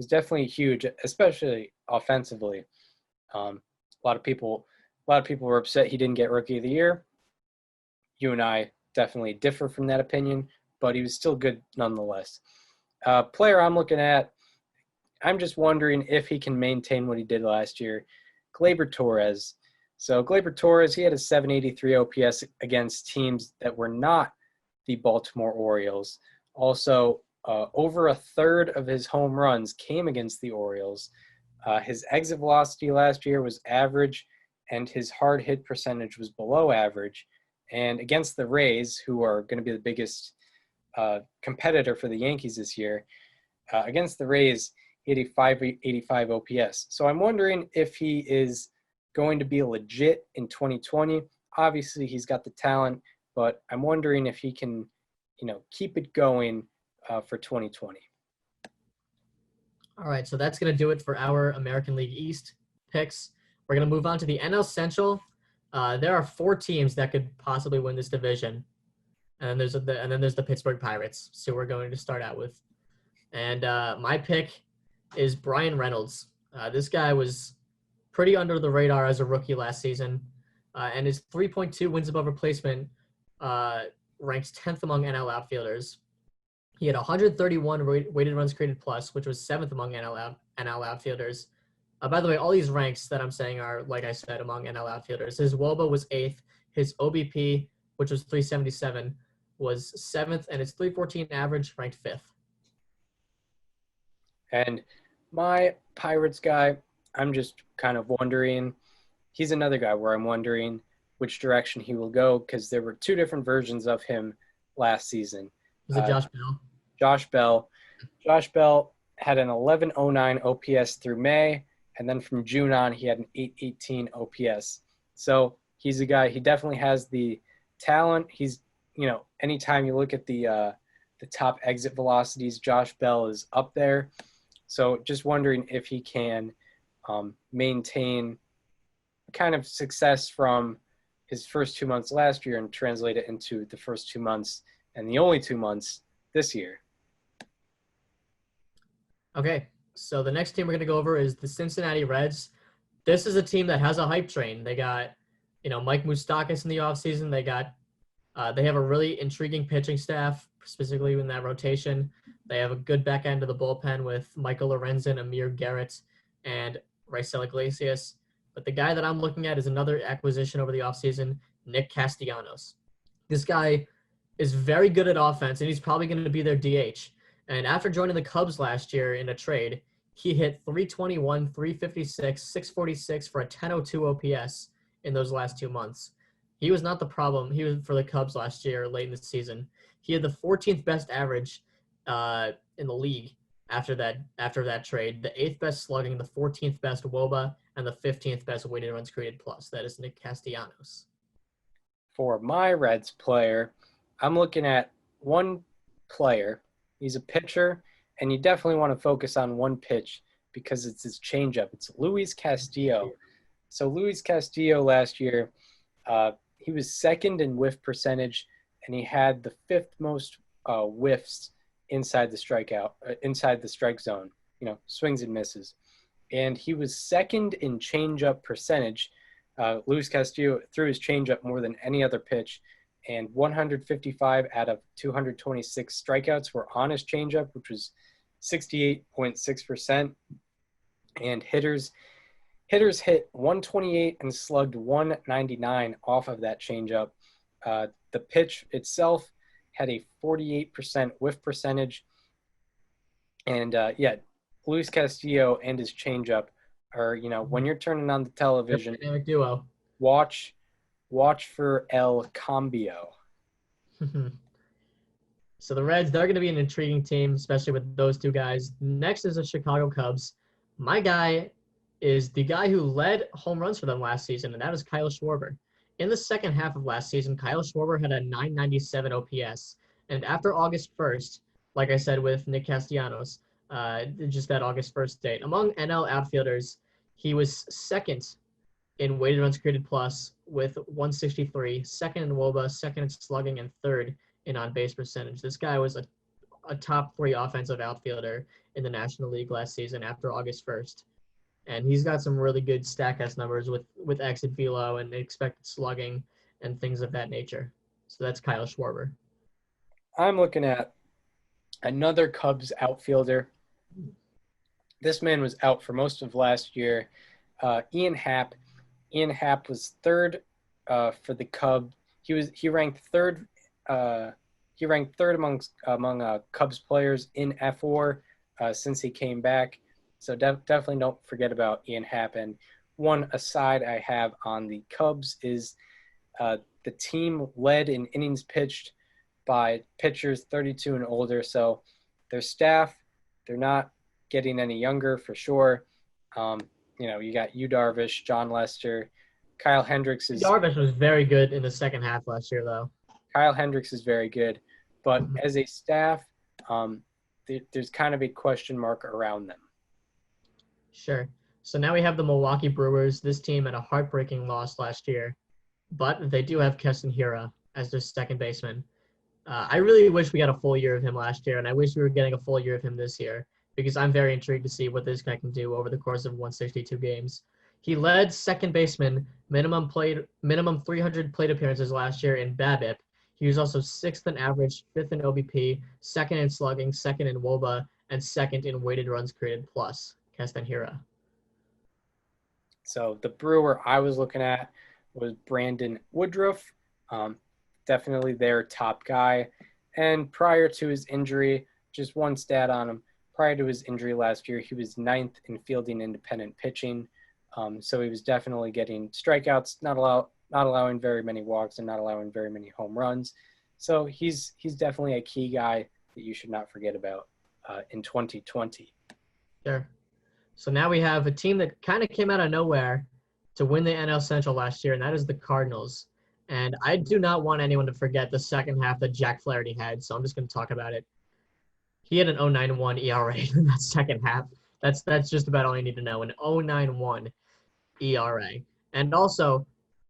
definitely huge, especially offensively. A lot of people were upset he didn't get Rookie of the Year. You and I definitely differ from that opinion, but he was still good nonetheless. Player I'm looking at, I'm just wondering if he can maintain what he did last year. Claiber Torres. So Claiber Torres, he had a 783 OPS against teams that were not the Baltimore Orioles. Also, over a third of his home runs came against the Orioles. His exit velocity last year was average, and his hard hit percentage was below average. And against the Rays, who are going to be the biggest competitor for the Yankees this year, against the Rays, he had a 585 OPS. So I'm wondering if he is going to be legit in 2020. Obviously, he's got the talent, but I'm wondering if he can, keep it going for 2020. All right, so that's going to do it for our American League East picks. We're going to move on to the NL Central. There are 4 teams that could possibly win this division, and then there's the Pittsburgh Pirates. So we're going to start out with, and my pick is Brian Reynolds. This guy was pretty under the radar as a rookie last season, and his 3.2 wins above replacement ranks 10th among NL outfielders. He had 131 weighted runs created plus, which was 7th among NL outfielders. By the way, all these ranks that I'm saying are, like I said, among NL outfielders. His WOBA was 8th. His OBP, which was 377, was 7th, and his 314 average ranked 5th. And my Pirates guy, I'm just kind of wondering, he's another guy where I'm wondering which direction he will go, because there were 2 different versions of him last season. Was it Josh Bell? Josh Bell. Josh Bell had an 1109 OPS through May, and then from June on, he had an 818 OPS. So he's a guy, he definitely has the talent. He's, anytime you look at the top exit velocities, Josh Bell is up there. So just wondering if he can maintain kind of success from his first 2 months last year and translate it into the first 2 months and the only 2 months this year. Okay, so the next team we're going to go over is the Cincinnati Reds. This is a team that has a hype train. They got, Mike Moustakas in the offseason. They have a really intriguing pitching staff, specifically in that rotation. They have a good back end of the bullpen with Michael Lorenzen, Amir Garrett, and Raisel Iglesias. But the guy that I'm looking at is another acquisition over the offseason, Nick Castellanos. This guy is very good at offense, and he's probably going to be their DH. And after joining the Cubs last year in a trade, he hit 321, 356, 646 for a 1002 OPS in those last 2 months. He was not the problem. He was for the Cubs last year, late in the season. He had the 14th best average in the league after that trade, the 8th best slugging, the 14th best WOBA, and the 15th best weighted runs created plus. That is Nick Castellanos. For my Reds player, I'm looking at one player. He's a pitcher, and you definitely want to focus on one pitch because it's his changeup. It's Louise Castillo. So Louise Castillo last year, he was 2nd in whiff percentage, and he had the 5th most whiffs inside the strike zone. Swings and misses, and he was 2nd in changeup percentage. Louise Castillo threw his changeup more than any other pitch, and 155 out of 226 strikeouts were on his changeup, which was 68.6%. And hitters hit 128 and slugged 199 off of that changeup. The pitch itself had a 48% whiff percentage. And Luis Castillo and his changeup are, when you're turning on the television, Dynamic duo. watch for El Cambio. So the Reds, they're going to be an intriguing team, especially with those 2 guys. Next is the Chicago Cubs. My guy is the guy who led home runs for them last season, and that is Kyle Schwarber. In the second half of last season, Kyle Schwarber had a 997 OPS. And after August 1st, like I said with Nick Castellanos, just that August 1st date, among NL outfielders, he was 2nd in weighted runs created plus with 163, 2nd in WOBA, 2nd in slugging, and 3rd in on-base percentage. This guy was a top 3 offensive outfielder in the National League last season after August 1st. And he's got some really good Statcast numbers with exit velo and expected slugging and things of that nature. So that's Kyle Schwarber. I'm looking at another Cubs outfielder. This man was out for most of last year. Ian Happ. Ian Happ was 3rd for the Cubs. He ranked 3rd. he ranked third among Cubs players in FWAR since he came back. So definitely don't forget about Ian Happ. And one aside I have on the Cubs is the team led in innings pitched by pitchers 32 and older. So their staff, they're not getting any younger for sure. You got Yu Darvish, John Lester, Kyle Hendricks is. Darvish was very good in the second half last year, though. Kyle Hendricks is very good, but as a staff, there's kind of a question mark around them. Sure. So now we have the Milwaukee Brewers. This team had a heartbreaking loss last year, but they do have Keston Hiura as their second baseman. I really wish we got a full year of him last year, and I wish we were getting a full year of him this year because I'm very intrigued to see what this guy can do over the course of 162 games. He led second baseman, minimum 300 plate appearances last year in BABIP. He was also sixth in average, fifth in OBP, second in slugging, second in WOBA, and second in weighted runs created plus. Keston Hiura. So the Brewer I was looking at was Brandon Woodruff, definitely their top guy. And prior to his injury, just one stat on him, prior to his injury last year, he was 9th in fielding independent pitching. So he was definitely getting strikeouts, not allowing very many walks and not allowing very many home runs. So he's definitely a key guy that you should not forget about in 2020. Sure. So now we have a team that kind of came out of nowhere to win the NL Central last year, and that is the Cardinals. And I do not want anyone to forget the second half that Jack Flaherty had, so I'm just going to talk about it. He had an 0.91 ERA in that second half. That's just about all you need to know, an 0.91 ERA. And also,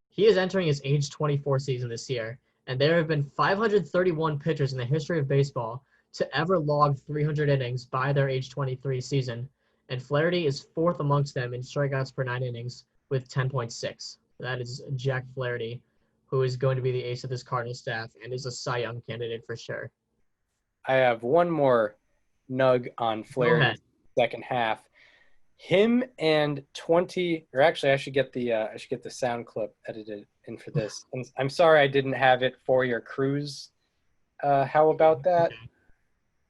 he is entering his age 24 season this year, and there have been 531 pitchers in the history of baseball to ever log 300 innings by their age 23 season. And Flaherty is fourth amongst them in strikeouts per 9 innings with 10.6. That is Jack Flaherty, who is going to be the ace of this Cardinals staff and is a Cy Young candidate for sure. I have one more nug on Flaherty's second half. Him and 20, or actually I should get the sound clip edited in for this. And I'm sorry I didn't have it for your Cruz. How about that?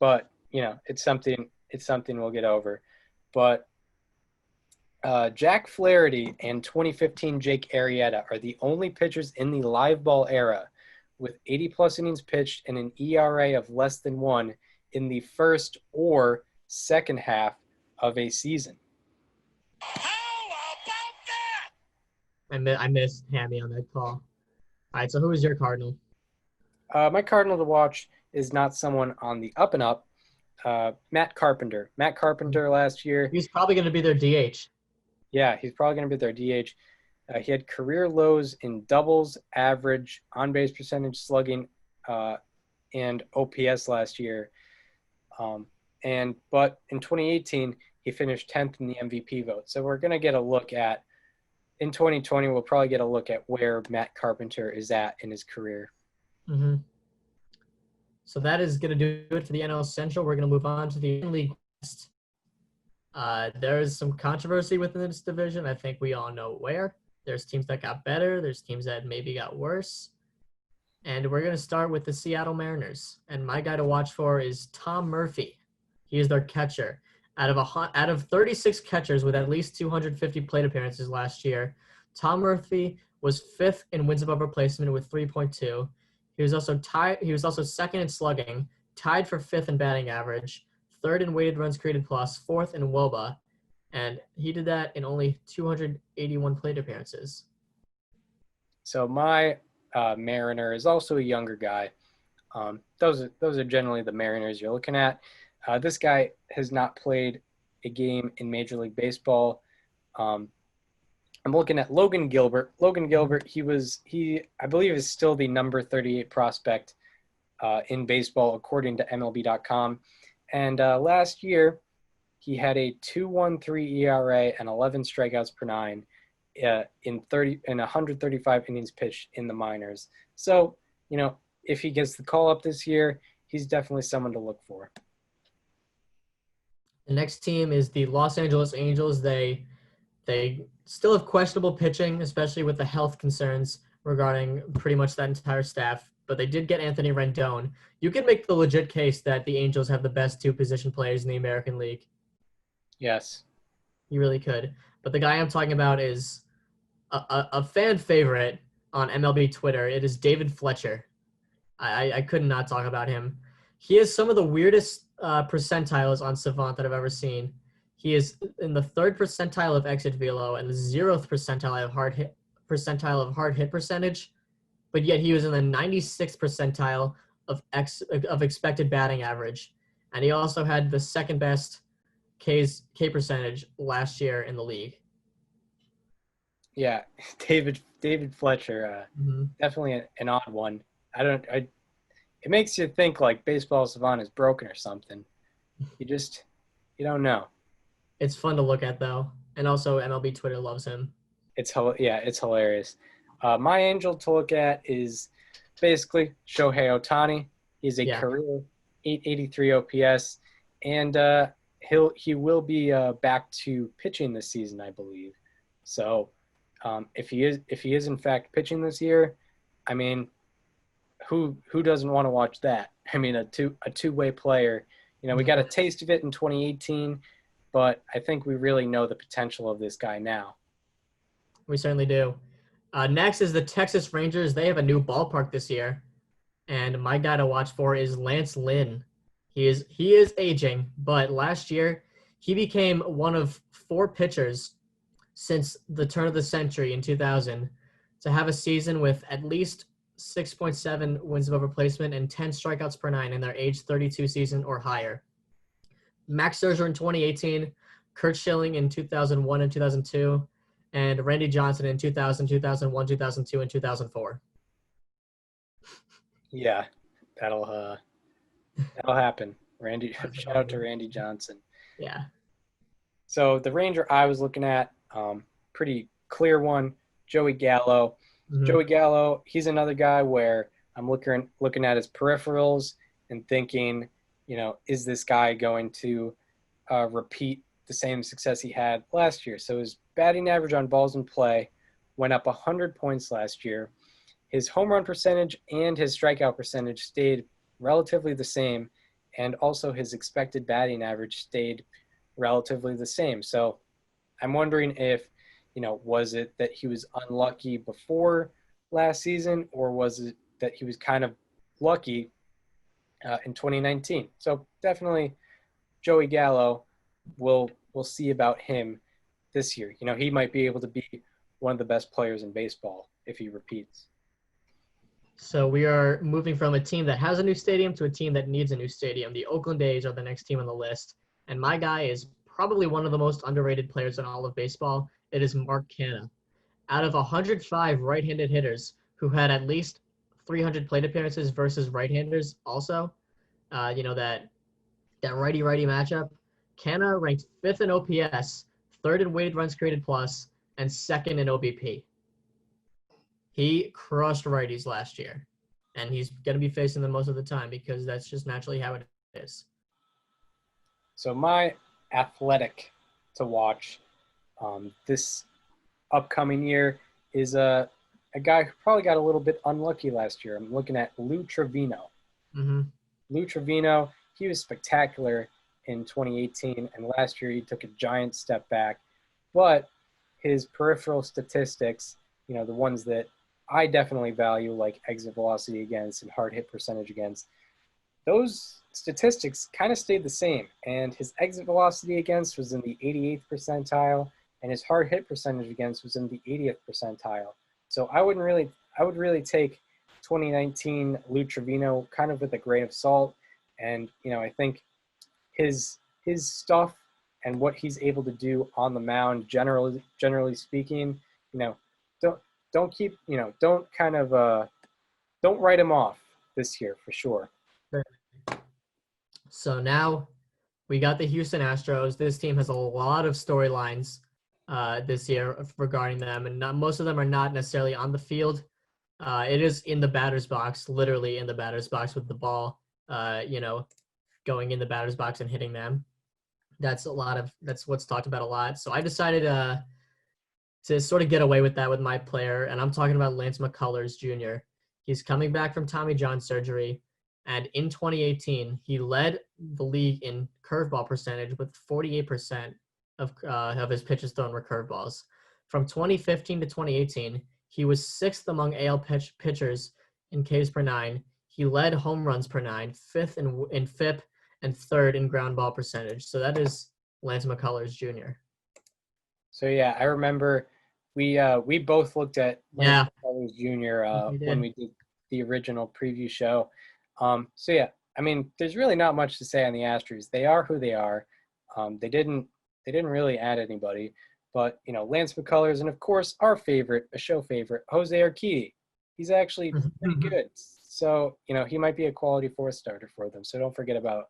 But it's something we'll get over. But Jack Flaherty and 2015 Jake Arrieta are the only pitchers in the live ball era with 80-plus innings pitched and an ERA of less than 1 in the first or second half of a season. How about that? I missed Hammy on that call. All right, so who is your Cardinal? My Cardinal to watch is not someone on the up and up. Matt Carpenter. Matt Carpenter last year. He's probably going to be their DH. Yeah, he's probably going to be their DH. He had career lows in doubles, average, on-base percentage, slugging, and OPS last year. But in 2018, he finished 10th in the MVP vote. So we're going to get a look at, in 2020, we'll probably get a look at where Matt Carpenter is at in his career. Mm-hmm. So that is going to do it for the NL Central. We're going to move on to the League West. There is some controversy within this division. I think we all know where. There's teams that got better. There's teams that maybe got worse. And we're going to start with the Seattle Mariners. And my guy to watch for is Tom Murphy. He is their catcher. Out of 36 catchers with at least 250 plate appearances last year, Tom Murphy was 5th in wins above replacement with 3.2. He was also second in slugging, tied for 5th in batting average, 3rd in weighted runs created plus, 4th in WOBA, and he did that in only 281 plate appearances. So my Mariner is also a younger guy. Those are generally the Mariners you're looking at. This guy has not played a game in Major League Baseball. I'm looking at Logan Gilbert. Logan Gilbert, I believe is still the number 38 prospect in baseball according to MLB.com. And last year, he had a 2.13 ERA and 11 strikeouts per 9 in 135 innings pitched in the minors. So, if he gets the call up this year, he's definitely someone to look for. The next team is the Los Angeles Angels. They still have questionable pitching, especially with the health concerns regarding pretty much that entire staff, but they did get Anthony Rendon. You could make the legit case that the Angels have the best 2 position players in the American League. Yes. You really could. But the guy I'm talking about is a fan favorite on MLB Twitter. It is David Fletcher. I could not talk about him. He has some of the weirdest percentiles on Savant that I've ever seen. He is in the 3rd percentile of exit velo and the 0th percentile of hard hit percentage, but yet he was in the 96th percentile of expected batting average, and he also had the 2nd best K percentage last year in the league. Yeah, David Fletcher, definitely an odd one. It makes you think like Baseball Savant is broken or something. You don't know. It's fun to look at though, and also MLB Twitter loves him. It's hilarious. My angel to look at is basically Shohei Ohtani. He's a career 883 OPS, and he will be back to pitching this season, I believe. So if he is in fact pitching this year, I mean, who doesn't want to watch that? I mean, a two-way player. You know, we got a taste of it in 2018, but I think we really know the potential of this guy now. We certainly do. Next is the Texas Rangers. They have a new ballpark this year, and my guy to watch for is Lance Lynn. He is aging, but last year he became one of 4 pitchers since the turn of the century in 2000 to have a season with at least 6.7 wins above replacement and 10 strikeouts per 9 in their age 32 season or higher. Max Scherzer in 2018, Kurt Schilling in 2001 and 2002, and Randy Johnson in 2000, 2001, 2002, and 2004. Yeah, that'll happen. Shout out to Randy Johnson. Yeah. So the Ranger I was looking at, pretty clear one, Joey Gallo. Mm-hmm. Joey Gallo, he's another guy where I'm looking at his peripherals and thinking, you know, is this guy going to repeat the same success he had last year? So his batting average on balls in play went up 100 points last year. His home run percentage and his strikeout percentage stayed relatively the same, and also his expected batting average stayed relatively the same. So I'm wondering if, you know, was it that he was unlucky before last season, or was it that he was kind of lucky in 2019? So definitely Joey Gallo, we'll see about him this year. You know, he might be able to be one of the best players in baseball if he repeats. So we are moving from a team that has a new stadium to a team that needs a new stadium. The Oakland A's are the next team on the list. And my guy is probably one of the most underrated players in all of baseball. It is Mark Canha. Out of 105 right-handed hitters who had at least 300 plate appearances versus right-handers also, you know, that righty-righty matchup, Canha ranked 5th in OPS, 3rd in weighted runs created plus, and 2nd in OBP. He crushed righties last year, and he's going to be facing them most of the time because that's just naturally how it is. So my athletic to watch this upcoming year is a guy who probably got a little bit unlucky last year. I'm looking at Lou Trevino. Mm-hmm. Lou Trevino, he was spectacular in 2018, and last year he took a giant step back. But his peripheral statistics, you know, the ones that I definitely value, like exit velocity against and hard hit percentage against, those statistics kind of stayed the same. And his exit velocity against was in the 88th percentile, and his hard hit percentage against was in the 80th percentile. So I would really take 2019 Lou Trevino kind of with a grain of salt. And, you know, I think his stuff and what he's able to do on the mound, generally speaking, you know, don't write him off this year for sure. So now we got the Houston Astros. This team has a lot of storylines this year regarding them, and most of them are not necessarily on the field. It is in the batter's box, literally in the batter's box with the ball, you know, going in the batter's box and hitting them. That's what's talked about a lot. So I decided to sort of get away with that with my player, and I'm talking about Lance McCullers Jr. He's coming back from Tommy John surgery, and in 2018, he led the league in curveball percentage with 48% of his pitches thrown were curveballs. From 2015 to 2018, he was 6th among AL pitchers in Ks per 9. He led home runs per 9, 5th in FIP, and 3rd in ground ball percentage. So that is Lance McCullers Jr. So yeah, I remember we both looked at Lance McCullers Jr. When we did the original preview show. So yeah, I mean, there's really not much to say on the Astros. They are who they are. They didn't really add anybody, but Lance McCullers, and of course our favorite, a show favorite, Jose Urquidy. He's actually pretty good. So he might be a quality 4th starter for them. So don't forget about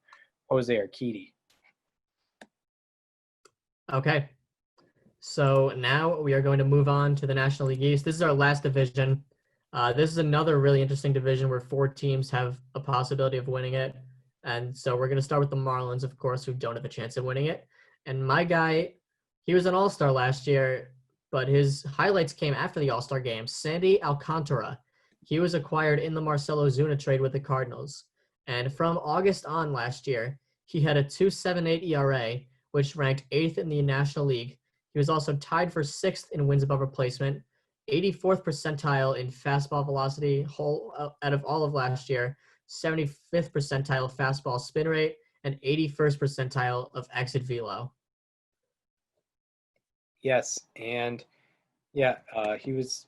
Jose Urquidy. Okay. So now we are going to move on to the National League East. This is our last division. This is another really interesting division where 4 teams have a possibility of winning it. And so we're going to start with the Marlins, of course, who don't have a chance of winning it. And my guy, he was an all-star last year, but his highlights came after the all-star game. Sandy Alcantara. He was acquired in the Marcell Ozuna trade with the Cardinals. And from August on last year, he had a 2.78 ERA, which ranked 8th in the National League. He was also tied for 6th in wins above replacement, 84th percentile in fastball velocity out of all of last year, 75th percentile fastball spin rate, and 81st percentile of exit velo. Yes, and yeah, he was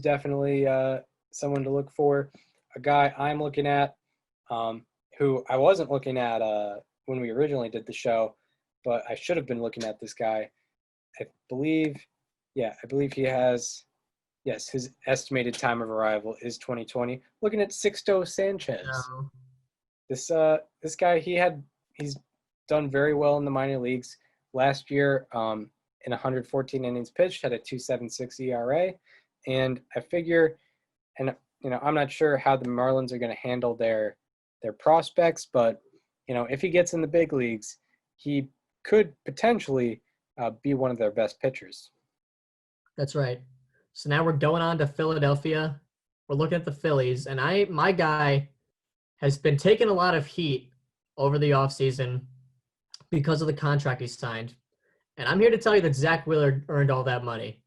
definitely someone to look for. A guy I'm looking at, who I wasn't looking at when we originally did the show, but I should have been looking at this guy. I believe he has, his estimated time of arrival is 2020. Looking at Sixto Sanchez. No. This guy, he's done very well in the minor leagues. Last year, in 114 innings pitched, had a 2.76 ERA, and I figure, and I'm not sure how the Marlins are going to handle their prospects, but if he gets in the big leagues, he could potentially be one of their best pitchers. That's right. So now we're going on to Philadelphia. We're looking at the Phillies, and my guy has been taking a lot of heat over the offseason because of the contract he signed. And I'm here to tell you that Zach Wheeler earned all that money.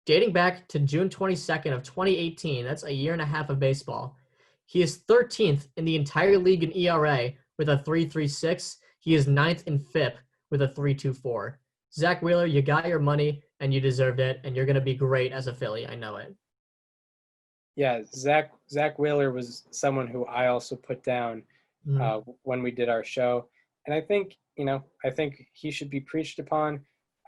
Dating back to June 22nd of 2018, that's a year and a half of baseball, he is 13th in the entire league in ERA with a 3.36. He is 9th in FIP with a 3.24. Zach Wheeler, you got your money, and you deserved it, and you're going to be great as a Philly. I know it. Yeah, Zach Wheeler was someone who I also put down when we did our show. And I think he should be preached upon.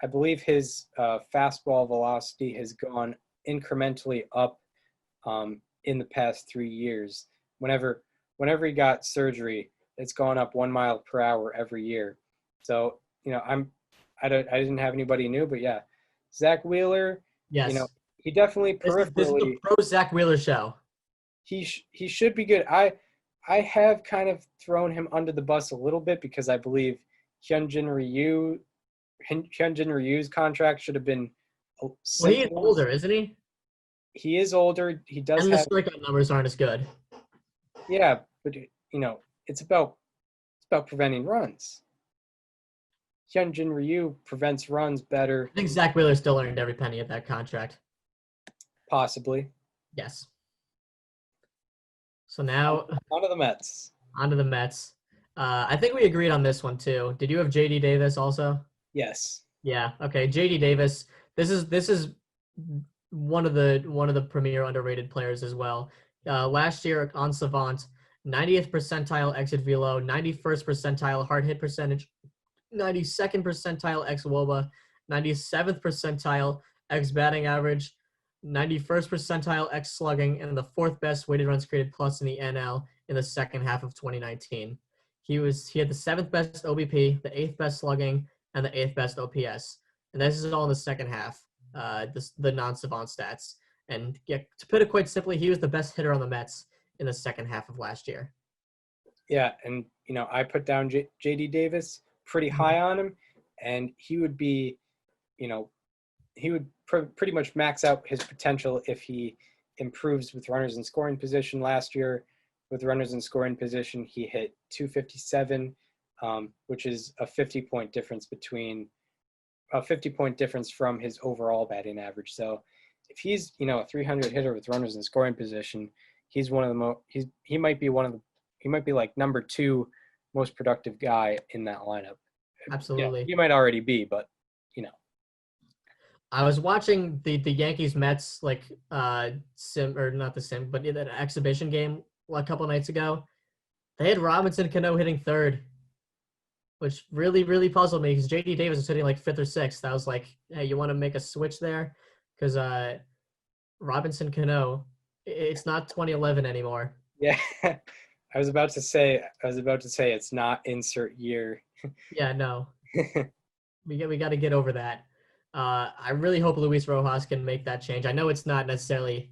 I believe his fastball velocity has gone incrementally up in the past 3 years. Whenever he got surgery, it's gone up 1 mile per hour every year. So, I didn't have anybody new, but yeah, Zach Wheeler, Yes. He definitely peripherally. This is the pro Zach Wheeler show. He should be good. I have kind of thrown him under the bus a little bit because I believe Hyunjin Ryu's contract should have been. Well, he is older, isn't he? He is older. He does and the have strikeout numbers aren't as good. Yeah, but it's about preventing runs. Hyunjin Ryu prevents runs better. I think Zach Wheeler still earned every penny of that contract. Possibly. Yes. So now on to the Mets. I think we agreed on this one too. Did you have JD Davis also? Yes. Yeah. Okay. JD Davis. This is one of the premier underrated players as well. Last year on Savant, 90th percentile exit velo, 91st percentile hard hit percentage, 92nd percentile ex WOBA, 97th percentile ex batting average, 91st percentile ex slugging, and the 4th best weighted runs created plus in the NL in the second half of 2019. He had the 7th best OBP, the 8th best slugging, and the 8th best OPS. And this is all in the second half, the non-Savant stats. And yeah, to put it quite simply, he was the best hitter on the Mets in the second half of last year. Yeah, and I put down JD Davis pretty high on him, and he would be, pretty much max out his potential if he improves with runners in scoring position. Last year, with runners in scoring position, he hit 257, which is a 50-point difference from his overall batting average. So if he's, a 300 hitter with runners in scoring position, he's one of the he might be like number 2 most productive guy in that lineup. Absolutely. Yeah, he might already be, but I was watching the Yankees Mets but an exhibition game a couple nights ago. They had Robinson Cano hitting third, which really, really puzzled me because J.D. Davis was hitting like 5th or 6th. I was like, hey, you want to make a switch there? Because Robinson Cano, it's not 2011 anymore. Yeah, I was about to say it's not insert year. Yeah, no. we got to get over that. I really hope Luis Rojas can make that change. I know it's not necessarily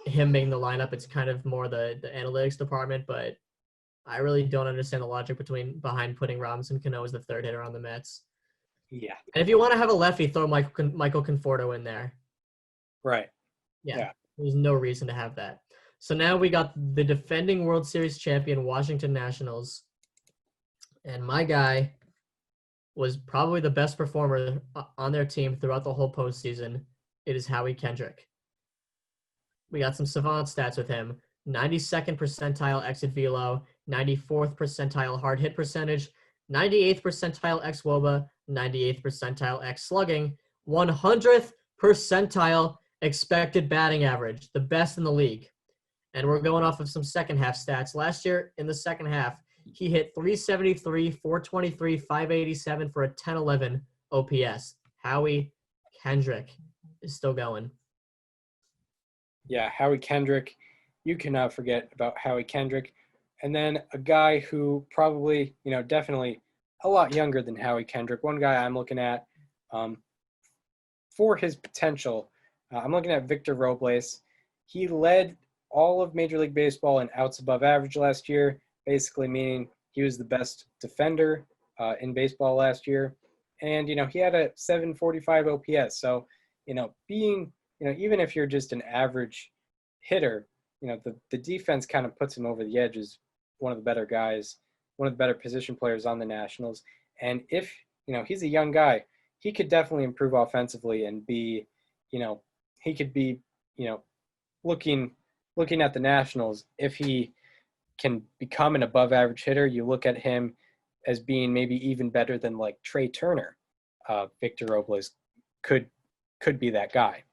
him making the lineup. It's kind of more the analytics department, but I really don't understand the logic behind putting Robinson Cano as the third hitter on the Mets. Yeah. And if you want to have a lefty, throw Michael Conforto in there. Right. Yeah. There's no reason to have that. So now we got the defending World Series champion Washington Nationals. And my guy was probably the best performer on their team throughout the whole postseason. It is Howie Kendrick. We got some savant stats with him. 92nd percentile exit velo, 94th percentile hard hit percentage, 98th percentile ex-WOBA, 98th percentile ex-slugging, 100th percentile expected batting average, the best in the league. And we're going off of some second half stats. Last year in the second half, he hit 373, 423, 587 for a 10-11 OPS. Howie Kendrick is still going. Yeah, Howie Kendrick. You cannot forget about Howie Kendrick. And then a guy who probably, definitely a lot younger than Howie Kendrick. One guy I'm looking at for his potential, I'm looking at Victor Robles. He led all of Major League Baseball in outs above average last year, basically meaning he was the best defender in baseball last year. And, he had a 745 OPS. So, being, even if you're just an average hitter, the defense kind of puts him over the edge as one of the better guys, one of the better position players on the Nationals. And if, he's a young guy, he could definitely improve offensively and be, he could be, looking at the Nationals. If he can become an above average hitter, you look at him as being maybe even better than like Trey Turner. Victor Robles could be that guy.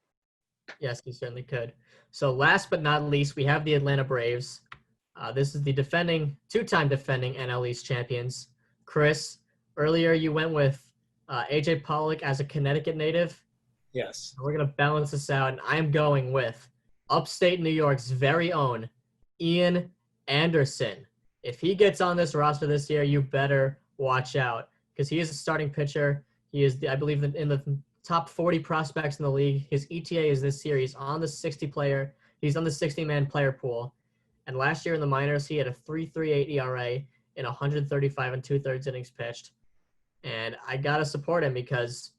Yes, he certainly could. So last but not least, we have the Atlanta Braves. This is the two-time defending NL East champions. Chris, earlier you went with A.J. Pollock as a Connecticut native. Yes. We're going to balance this out, and I'm going with upstate New York's very own Ian Anderson. If he gets on this roster this year, you better watch out because he is a starting pitcher. He is, I believe, in the top 40 prospects in the league. His ETA is this year. He's on the 60-man player pool. And last year in the minors, he had a 3.38 ERA in 135 and 2/3 innings pitched. And I got to support him because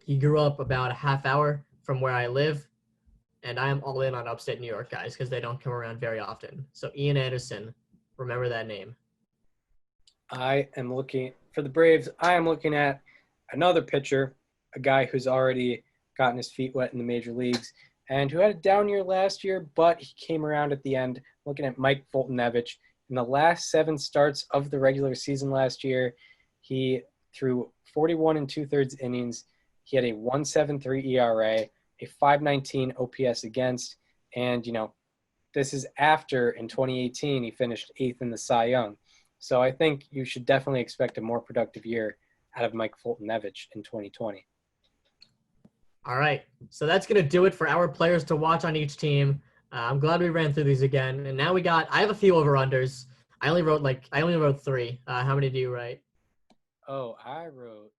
he grew up about a half hour from where I live. And I am all in on upstate New York guys because they don't come around very often. So Ian Anderson, remember that name. I am looking for the Braves. I am looking at another pitcher, a guy who's already gotten his feet wet in the major leagues and who had a down year last year, but he came around at the end. Looking at Mike Foltynewicz. In the last 7 starts of the regular season last year, he threw 41 and 2/3 innings. He had a 1.73 ERA, a 5.19 OPS against, and, this is after in 2018 he finished 8th in the Cy Young. So I think you should definitely expect a more productive year out of Mike Foltynewicz in 2020. All right, so that's going to do it for our players to watch on each team. I'm glad we ran through these again. And now I have a few over-unders. I only wrote 3. How many do you write? Oh, I wrote